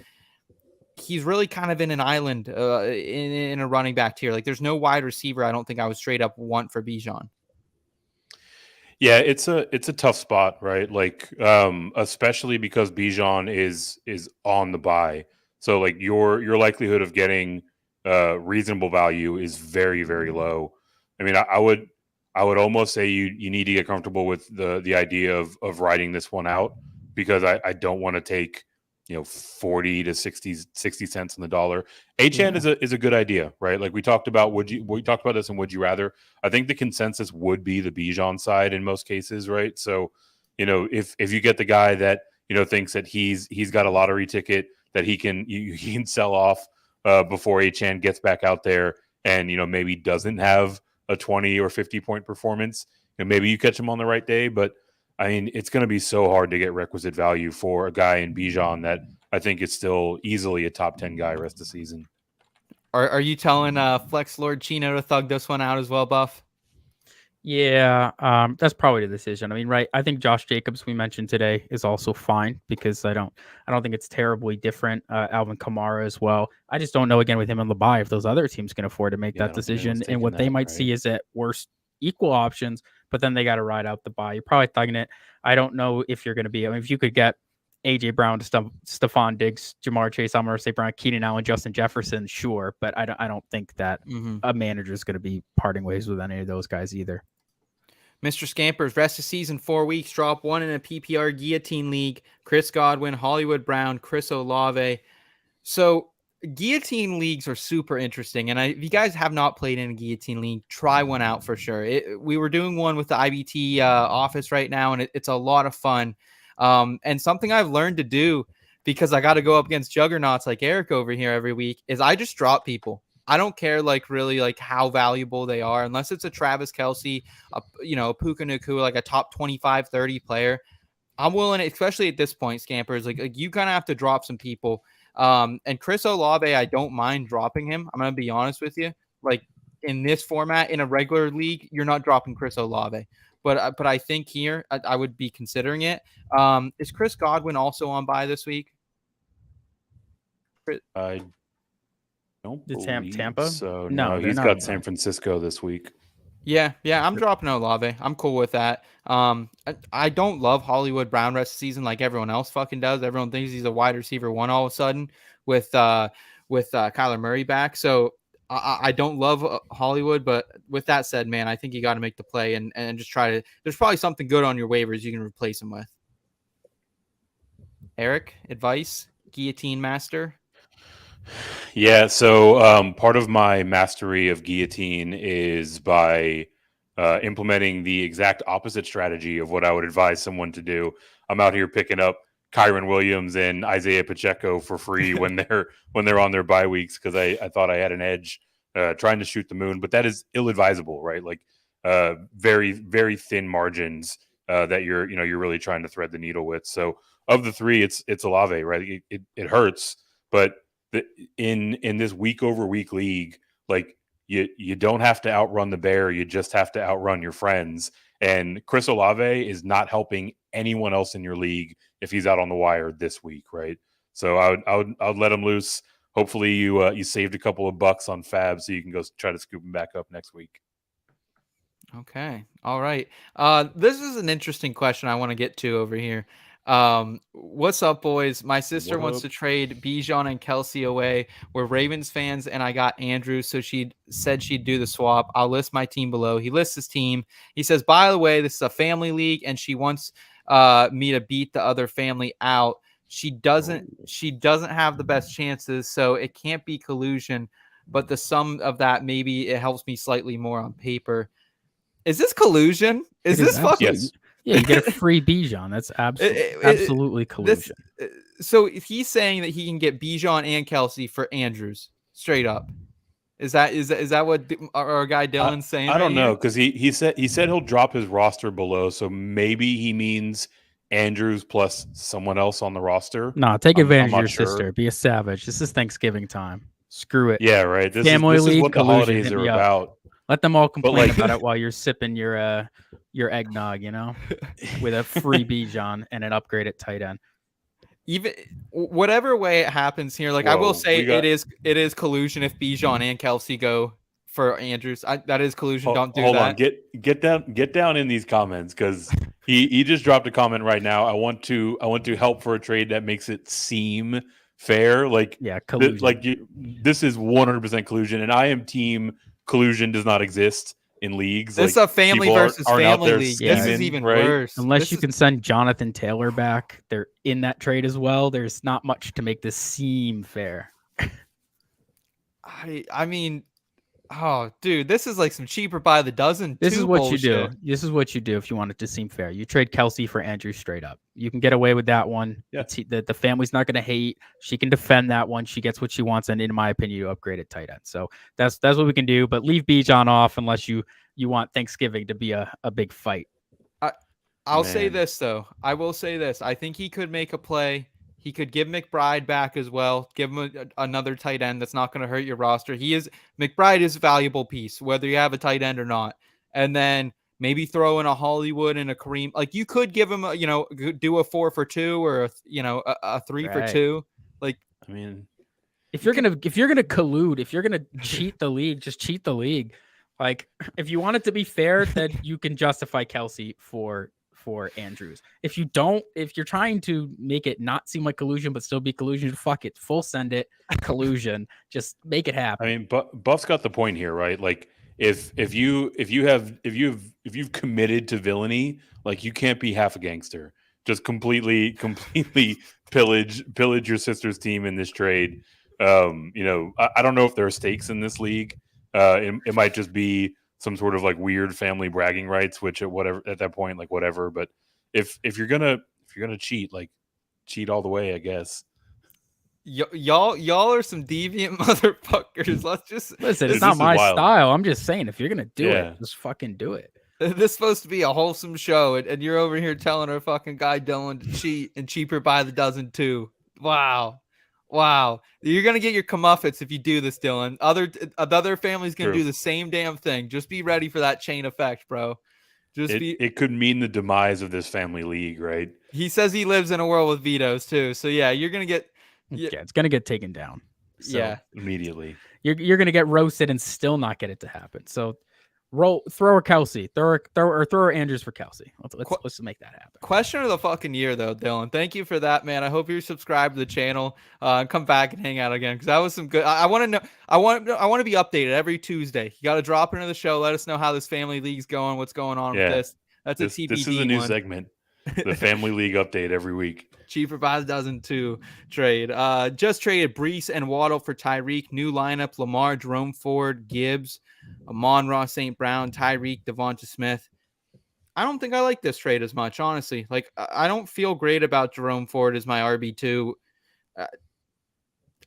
he's really kind of in an island in a running back tier. There's no wide receiver I don't think I would straight up want for Bijan. Yeah, it's a tough spot, right? Like, especially because Bijan is on the bye, so like your likelihood of getting reasonable value is very, very low. I mean, I would almost say you need to get comfortable with the idea of riding this one out, because I don't want to take 40 to 60 cents on the dollar. Achane is a good idea, right? Like we talked about, we talked about this in Would You Rather. I think the consensus would be the Bijan side in most cases, right? So, if you get the guy that thinks that he's got a lottery ticket that he can sell off before Achane gets back out there, and maybe doesn't have a 20 or 50 point performance, and maybe you catch him on the right day. But I mean, it's going to be so hard to get requisite value for a guy in Bijan that I think is still easily a top 10 guy rest of the season. Are you telling Flex Lord Chino to thug this one out as well, Buff? Yeah, that's probably the decision. I mean, right? I think Josh Jacobs, we mentioned today, is also fine, because I don't think it's terribly different. Alvin Kamara as well. I just don't know, again, with him on the bye, if those other teams can afford to make that decision, and what they might see is at worst equal options, but then they got to ride out the bye. You're probably thugging it. I don't know if you're going to be. I mean, if you could get AJ Brown, Stephon Diggs, Jamar Chase, Amon-Ra, St. Brown, Keenan Allen, Justin Jefferson, sure, but I don't think that a manager is going to be parting ways with any of those guys either. Mr. Scampers, rest of season 4 weeks, drop one in a PPR guillotine league. Chris Godwin, Hollywood Brown, Chris Olave. So guillotine leagues are super interesting, and if you guys have not played in a guillotine league, try one out for sure. We were doing one with the IBT office right now, and it's a lot of fun. And something I've learned to do, because I got to go up against juggernauts like Eric over here every week, is I just drop people. I don't care really how valuable they are, unless it's a Travis Kelce, a Puka Nacua, like a top 25, 30 player. I'm willing, especially at this point, Scampers, like you kind of have to drop some people. And Chris Olave, I don't mind dropping him. I'm going to be honest with you. Like in this format, in a regular league, you're not dropping Chris Olave. But I think here I would be considering it. Is Chris Godwin also on bye this week? I don't believe Tampa? so. No, He's got San Francisco this week. Yeah, I'm dropping Olave. I'm cool with that. I don't love Hollywood Brown rest of the season like everyone else fucking does. Everyone thinks he's a wide receiver one all of a sudden with Kyler Murray back. So I don't love Hollywood, but with that said, man, I think you got to make the play and just try to. There's probably something good on your waivers you can replace him with. Eric, advice, guillotine master. Yeah, so part of my mastery of guillotine is by implementing the exact opposite strategy of what I would advise someone to do. I'm out here picking up Kyron Williams and Isaiah Pacheco for free when they're on their bye weeks, because I thought I had an edge trying to shoot the moon, but that is ill-advisable, right? Like very, very thin margins that you're really trying to thread the needle with. So of the three, it's Olave, right? It hurts, but in this week over week league, like you don't have to outrun the bear, you just have to outrun your friends. And Chris Olave is not helping anyone else in your league if he's out on the wire this week, right? So I would let him loose. Hopefully you saved a couple of bucks on Fab, so you can go try to scoop him back up next week. Okay, all right. This is an interesting question I want to get to over here. What's up, boys? My sister wants to trade Bijan and Kelce away. We're Ravens fans, and I got Andrew, so she said she'd do the swap. I'll list my team below. He lists his team. He says, by the way, this is a family league, and she wants me to beat the other family out. She doesn't have the best chances, so it can't be collusion, but the sum of that, maybe it helps me slightly more on paper. Is this collusion? Is this fucking... Yes. Yeah, you get a free Bijan. That's absolutely collusion. So if he's saying that he can get Bijan and Kelce for Andrews straight up, is that what our guy Dylan's saying? I don't know, because he said he'll drop his roster below, so maybe he means Andrews plus someone else on the roster. No, take advantage of your sister. Be a savage. This is Thanksgiving time. Screw it. Yeah, right. This Family is league, what the holidays are about. Let them all complain about it while you're sipping your eggnog, with a free Bijan and an upgrade at tight end. Even whatever way it happens here, like I will say, it is collusion if Bijan and Kelce go for Andrews. That is collusion. Don't do hold that. on. Get down in these comments because he just dropped a comment right now. I want to help for a trade that makes it seem fair. Like collusion. This is 100% collusion, and I am team collusion does not exist in leagues. This is a family versus family league. This is even worse. Unless you can send Jonathan Taylor back, they're in that trade as well. There's not much to make this seem fair. I mean, oh, dude, this is like some cheaper by the dozen. This is what bullshit. you do. This is what you do if you want it to seem fair. You trade Kelsey for Andrews straight up. You can get away with that one. Yeah. The family's not going to hate. She can defend that one. She gets what she wants, and in my opinion, you upgrade at tight end. So that's what we can do. But leave Bijan off unless you want Thanksgiving to be a big fight. I'll say this though. I will say this. I think he could make a play. He could give McBride back as well. Give him another tight end that's not going to hurt your roster. McBride is a valuable piece, whether you have a tight end or not. And then maybe throw in a Hollywood and a Kareem. Like you could give him do a 4-for-2 or a 3-for-2. Like, I mean, if you're gonna collude, if you're gonna cheat the league, just cheat the league. Like if you want it to be fair, then you can justify Kelsey for Andrews. If you're trying to make it not seem like collusion but still be collusion, fuck it, full send it collusion. Just make it happen. I mean, Buff's got the point here, right? Like if you've committed to villainy, like you can't be half a gangster. Just completely pillage your sister's team in this trade. I don't know if there are stakes in this league. It might just be some sort of like weird family bragging rights, which at that point, like whatever. But if you're gonna cheat, like cheat all the way, I guess. Y'all are some deviant motherfuckers. Let's just listen. It's not my style. I'm just saying, if you're gonna do it, just fucking do it. This is supposed to be a wholesome show, and you're over here telling our fucking guy Dylan to cheat and cheaper by the dozen too. Wow. You're going to get your comeuppance if you do this, Dylan. Other family's going to do the same damn thing. Just be ready for that chain effect, bro. It could mean the demise of this family league, right? He says he lives in a world with vetoes too. So yeah, you're going to get it's going to get taken down. So immediately. You're going to get roasted and still not get it to happen. So throw her Kelsey, throw her Andrews for Kelsey. Let's make that happen. Question of the fucking year though, Dylan. Thank you for that, man. I hope you're subscribed to the channel. Come back and hang out again because that was some good. I want to know. I want to be updated every Tuesday. You got to drop into the show. Let us know how this family league's going. What's going on with this? That's a TBD. This is a new segment. The family league update every week. Cheaper by the dozen too trade. Just traded Breece and Waddle for Tyreek. New lineup: Lamar, Jerome Ford, Gibbs, Amon-Ra, St. Brown, Tyreek, Devonta Smith. I don't think I like this trade as much, honestly. Like, I don't feel great about Jerome Ford as my RB2.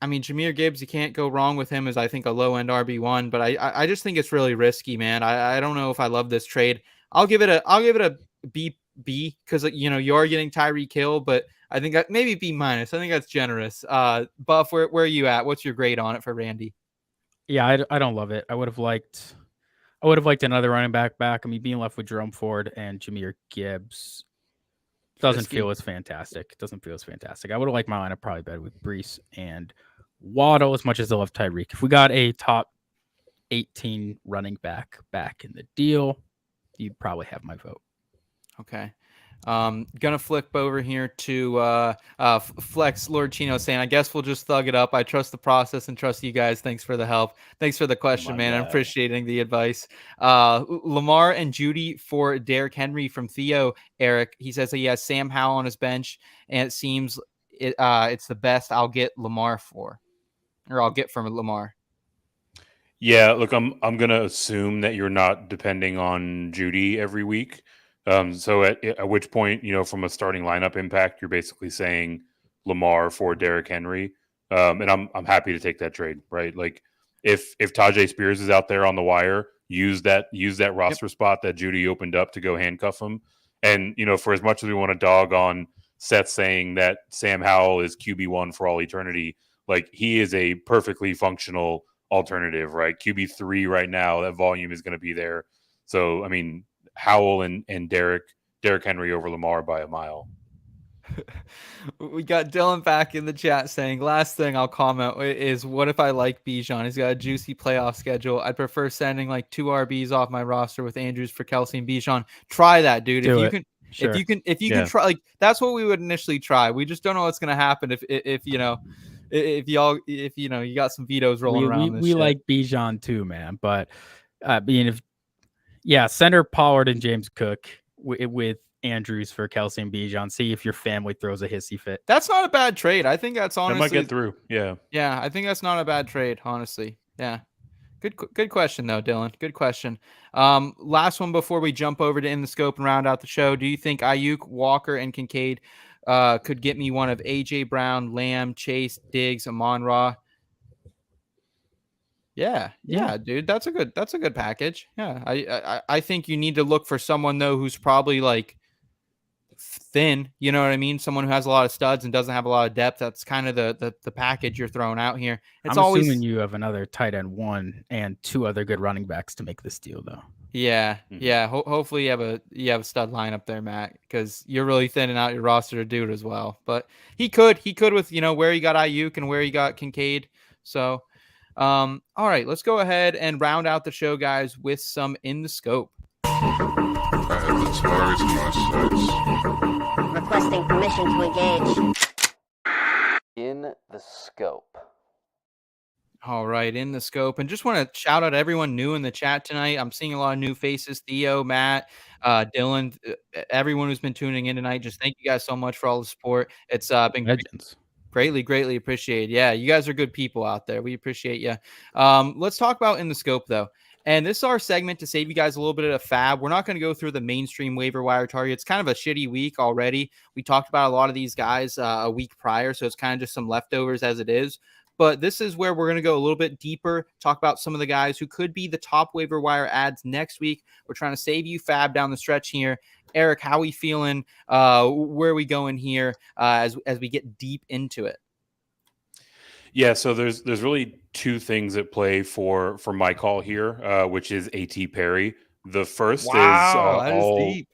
I mean, Jahmyr Gibbs, you can't go wrong with him as I think a low-end RB1, but I just think it's really risky, man. I don't know if I love this trade. I'll give it a B because you are getting Tyreek Hill, but I think maybe B-. I think that's generous. Buff, where are you at? What's your grade on it for Randy? Yeah, I don't love it. I would have liked another running back. I mean, being left with Jerome Ford and Jahmyr Gibbs doesn't feel as fantastic. I would have liked my lineup probably better with Breece and Waddle as much as I love Tyreek. If we got a top 18 running back in the deal, you'd probably have my vote. Okay. Gonna flip over here to Flex Lord Chino saying, I guess we'll just thug it up. I trust the process and trust you guys. Thanks for the help. Thanks for the question, man. I'm appreciating the advice. Lamar and Judy for Derrick Henry from Theo Eric. He says that he has Sam Howell on his bench, and it seems it's the best I'll get Lamar for, or I'll get from Lamar. Yeah, look, I'm gonna assume that you're not depending on Judy every week. So at which point, from a starting lineup impact, you're basically saying Lamar for Derrick Henry. And I'm happy to take that trade, right? Like if Tajay Spears is out there on the wire, use that roster spot that Judy opened up to go handcuff him. And, for as much as we want to dog on Seth saying that Sam Howell is QB1 for all eternity, like he is a perfectly functional alternative, right? QB3 right now, that volume is going to be there. So, I mean, Howell and Derrick Henry over Lamar by a mile. We got Dylan back in the chat saying, last thing I'll comment is, what if I like Bijan? He's got a juicy playoff schedule. I'd prefer sending like 2 RBs off my roster with Andrews for Kelsey and Bijan. Try that, dude. Do if you it. can, Sure. if you Yeah. can try, like, that's what we would initially try. We just don't know what's going to happen if you know, if you know, you got some vetoes rolling around this we shit. like Bijan too, man. But center Pollard and James Cook with Andrews for Kelsey and Bijan. See if your family throws a hissy fit. That's not a bad trade. I think that's honestly. That might get through. Yeah. Yeah, I think that's not a bad trade, honestly. Yeah. Good question, though, Dylan. Good question. Last one before we jump over to In the Scope and round out the show. Do you think Ayuk, Walker, and Kincaid could get me one of A.J. Brown, Lamb, Chase, Diggs, Amon-Ra? Yeah, dude. That's a good package. Yeah, I think you need to look for someone, though, who's probably like thin, you know what I mean? Someone who has a lot of studs and doesn't have a lot of depth. That's kind of the package you're throwing out here. I'm assuming you have another tight end 1 and 2 other good running backs to make this deal, though. Yeah. Hopefully you have a stud lineup there, Matt, because you're really thinning out your roster to do it as well. But he could with, you know, where he got Ayuk and where he got Kincaid. So, all right, let's go ahead and round out the show, guys, with some In the Scope. I have the target in my sights. Requesting permission to engage. In the Scope. All right, In the Scope. And just want to shout out everyone new in the chat tonight. I'm seeing a lot of new faces. Theo, Matt, Dylan, everyone who's been tuning in tonight. Just thank you guys so much for all the support. It's been Legends. Greatly appreciated. Yeah, you guys are good people out there. We appreciate you. Let's talk about In the Scope, though. And this is our segment to save you guys a little bit of fab. We're not going to go through the mainstream waiver wire targets. It's kind of a shitty week already. We talked about a lot of these guys a week prior, so it's kind of just some leftovers as it is. But this is where we're going to go a little bit deeper, talk about some of the guys who could be the top waiver wire ads next week. We're trying to save you fab down the stretch here. Eric, how are we feeling? Where are we going here as we get deep into it? Yeah, so there's really 2 things at play for my call here, which is A.T. Perry. The first is deep.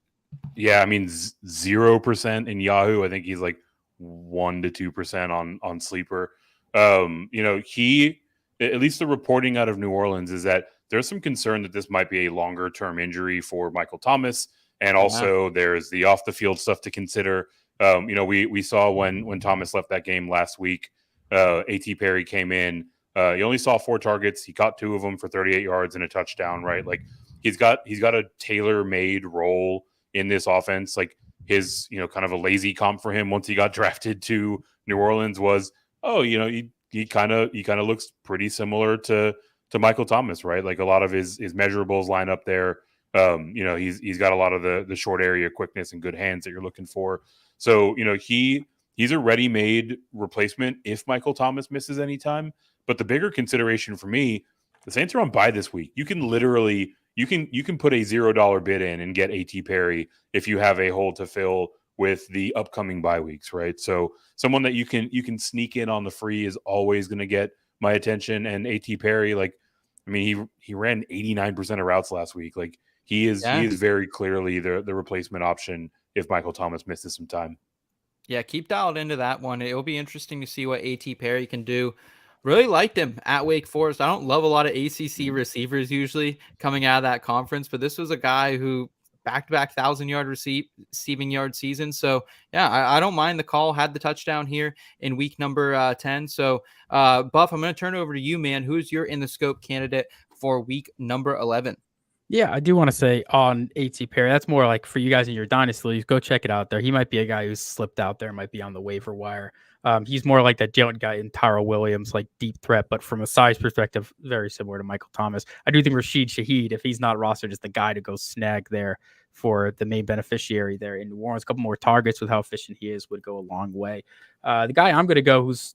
Yeah, I mean 0% in Yahoo. I think he's like 1 to 2% on Sleeper. You know, he, at least the reporting out of New Orleans is that there's some concern that this might be a longer term injury for Michael Thomas, and also there's the off the field stuff to consider. You know, we saw when Thomas left that game last week. A.T. Perry came in. He only saw 4 targets. He caught 2 of them for 38 yards and a touchdown, right? Like he's got a tailor-made role in this offense. Like his, you know, kind of a lazy comp for him once he got drafted to New Orleans was, oh, you know, he kind of looks pretty similar to Michael Thomas, right? Like a lot of his measurables line up there. You know, he's got a lot of the short area quickness and good hands that you're looking for. So, you know, he's a ready-made replacement if Michael Thomas misses any time. But the bigger consideration for me, the Saints are on bye this week. You can literally you can put a $0 bid in and get A.T. Perry if you have a hole to fill with the upcoming bye weeks, right? So someone that you can sneak in on the free is always going to get my attention. And A.T. Perry, like, I mean, he ran 89% of routes last week. Like he is very clearly the replacement option if Michael Thomas misses some time. Yeah, keep dialed into that one. It'll be interesting to see what A.T. Perry can do. Really liked him at Wake Forest. I don't love a lot of ACC receivers usually coming out of that conference, but this was a guy who back-to-back 1,000-yard receiving yard season. So, yeah, I don't mind the call. Had the touchdown here in week number 10. So, Buff, I'm going to turn it over to you, man. Who's your In the Scope candidate for week number 11? Yeah, I do want to say on A.T. Perry, that's more like for you guys in your dynasty leagues, go check it out there. He might be a guy who's slipped out there, might be on the waiver wire. He's more like that Jalen guy in Tyrell Williams, like deep threat, but from a size perspective, very similar to Michael Thomas. I do think Rashid Shaheed, if he's not rostered, is the guy to go snag there for the main beneficiary there in New Orleans. A couple more targets with how efficient he is would go a long way. The guy I'm going to go who's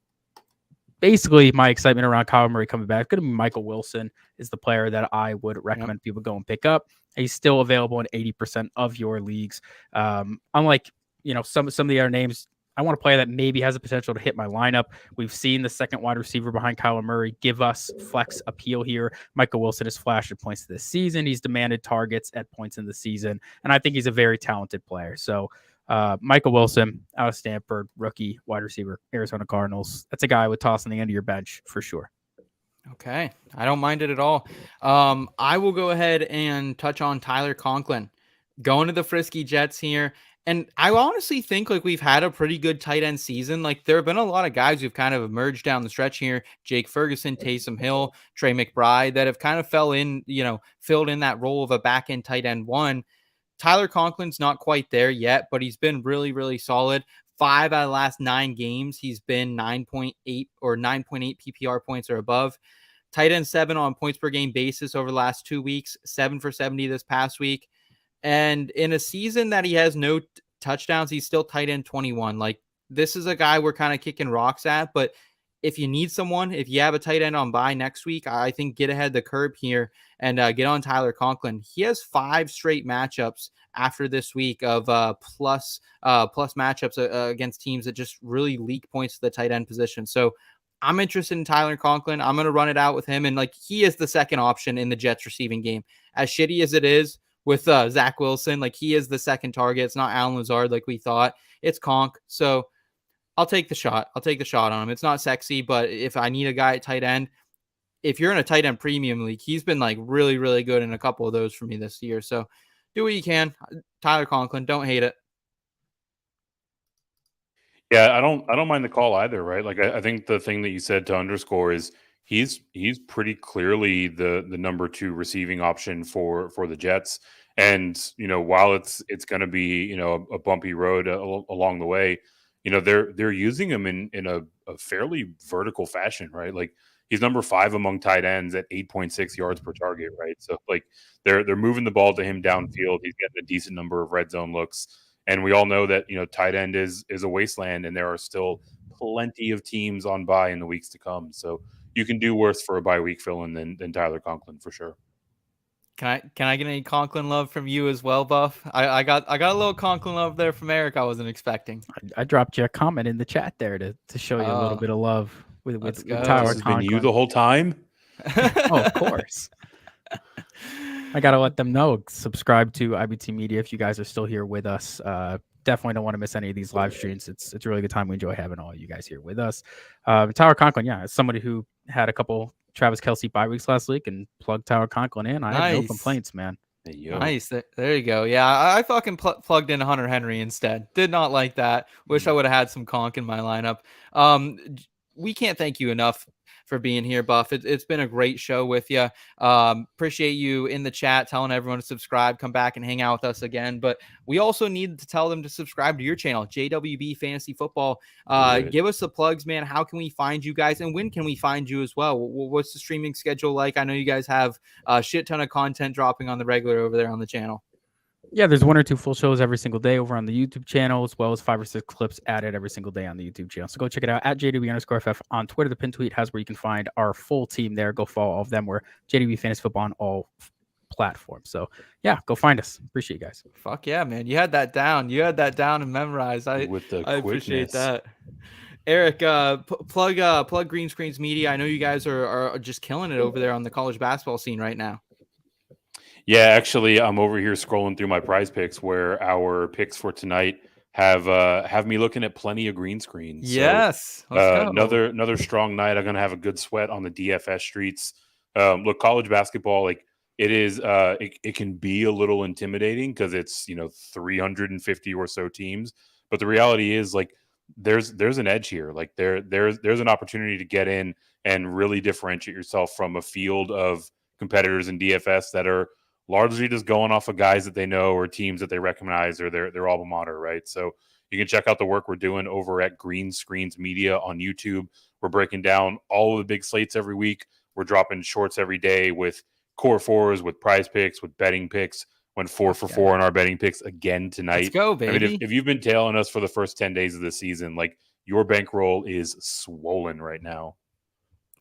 basically my excitement around Kyler Murray coming back, going to be Michael Wilson is the player that I would recommend people go and pick up. He's still available in 80% of your leagues. Unlike, you know, some of the other names, I want a player that maybe has the potential to hit my lineup. We've seen the second wide receiver behind Kyler Murray give us flex appeal here. Michael Wilson has flashed at points this season. He's demanded targets at points in the season, and I think he's a very talented player. So Michael Wilson, out of Stanford, rookie wide receiver, Arizona Cardinals. That's a guy I would toss on the end of your bench for sure. Okay, I don't mind it at all. I will go ahead and touch on Tyler Conklin, going to the Frisky Jets here. And I honestly think like we've had a pretty good tight end season. Like there have been a lot of guys who've kind of emerged down the stretch here. Jake Ferguson, Taysom Hill, Trey McBride that have kind of filled in that role of a back end tight end one. Tyler Conklin's not quite there yet, but he's been really, really solid. 5 out of the last 9 games, he's been 9.8 or 9.8 PPR points or above. Tight end 7 on points per game basis over the last 2 weeks, 7 for 70 this past week. And in a season that he has no touchdowns, he's still tight end 21. Like this is a guy we're kind of kicking rocks at, but if you need someone, if you have a tight end on bye next week, I think get ahead the curve here and get on Tyler Conklin. He has 5 straight matchups after this week of plus matchups against teams that just really leak points to the tight end position. So I'm interested in Tyler Conklin. I'm going to run it out with him. And like he is the second option in the Jets receiving game. As shitty as it is with Zach Wilson, like he is the second target. It's not Alan Lazard like we thought. It's Conk. So I'll take the shot. I'll take the shot on him. It's not sexy, but if I need a guy at tight end, if you're in a tight end premium league, he's been like really, really good in a couple of those for me this year. So do what you can. Tyler Conklin, don't hate it. Yeah, I don't mind the call either, right? Like I think the thing that you said to underscore is he's pretty clearly the number 2 receiving option for the Jets. And while it's going to be a bumpy road along the way, they're using him in a fairly vertical fashion, right? Like he's number 5 among tight ends at 8.6 yards per target, right? So like they're moving the ball to him downfield. He's getting a decent number of red zone looks. And we all know that, tight end is a wasteland, and there are still plenty of teams on bye in the weeks to come. So you can do worse for a bye week fill-in than Tyler Conklin for sure. Can I get any Conklin love from you as well, Buff? I got a little Conklin love there from Eric I wasn't expecting. I dropped you a comment in the chat there to show you a little bit of love with Tyler This Conklin. Been you the whole time? Oh, of course. I got to let them know. Subscribe to IBT Media if you guys are still here with us. Definitely don't want to miss any of these live streams. It's a really good time. We enjoy having all of you guys here with us. Tyler Conklin, as somebody who had a couple Travis Kelce bye weeks last week and plugged Tyler Conklin in, I have no complaints, man. Nice. There you go. Yeah, I fucking plugged in Hunter Henry instead. Did not like that. Wish I would have had some Conk in my lineup. We can't thank you enough for being here, Buff. It's been a great show with you. Appreciate you in the chat telling everyone to subscribe, come back and hang out with us again. But we also need to tell them to subscribe to your channel, JWB Fantasy Football. Give us the plugs, man. How can we find you guys, and when can we find you as well? What's the streaming schedule like? I know you guys have a shit ton of content dropping on the regular over there on the channel. Yeah, there's 1 or 2 full shows every single day over on the YouTube channel, as well as 5 or 6 clips added every single day on the YouTube channel. So go check it out at JW_FF on Twitter. The pin tweet has where you can find our full team there. Go follow all of them. We're JW Fantasy Football on all platforms. So yeah, go find us. Appreciate you guys. Fuck yeah, man. You had that down. You had that down and memorized. I appreciate that. Eric, plug Green Screens Media. I know you guys are just killing it over there on the college basketball scene right now. Yeah, actually, I'm over here scrolling through my prize picks where our picks for tonight have me looking at plenty of green screens. Yes. So, another strong night. I'm going to have a good sweat on the DFS streets. Look, college basketball, like it is, it can be a little intimidating because it's 350 or so teams. But the reality is, like, there's an edge here. Like there's an opportunity to get in and really differentiate yourself from a field of competitors in DFS that are largely just going off of guys that they know or teams that they recognize or their alma mater, right? So you can check out the work we're doing over at Green Screens Media on YouTube. We're breaking down all of the big slates every week. We're dropping shorts every day with core fours, with prize picks, with betting picks. Went 4 for 4 on our betting picks again tonight. Let's go, baby. I mean, if you've been tailing us for the first 10 days of the season, like your bankroll is swollen right now.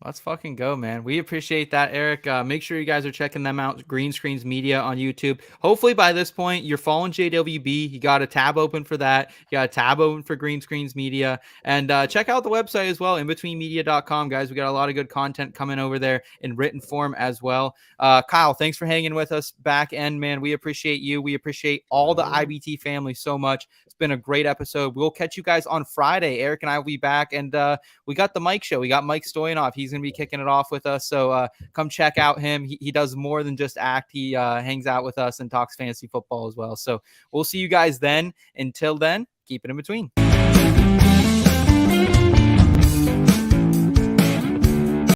Let's fucking go, man. We appreciate that, Eric. Make sure you guys are checking them out. Green Screens Media on YouTube. Hopefully by this point, you're following JWB. You got a tab open for that. You got a tab open for Green Screens Media. And check out the website as well, inbetweenmedia.com, guys. We got a lot of good content coming over there in written form as well. Kyle, thanks for hanging with us back end, man. We appreciate you. We appreciate all the IBT family so much, It's been a great episode. We'll catch you guys on Friday. Eric and I will be back, and we got the Mike show. We got Mike Stoyanov. He's going to be kicking it off with us. So come check out him. He does more than just act. He hangs out with us and talks fantasy football as well. So we'll see you guys then. Until then, keep it in between.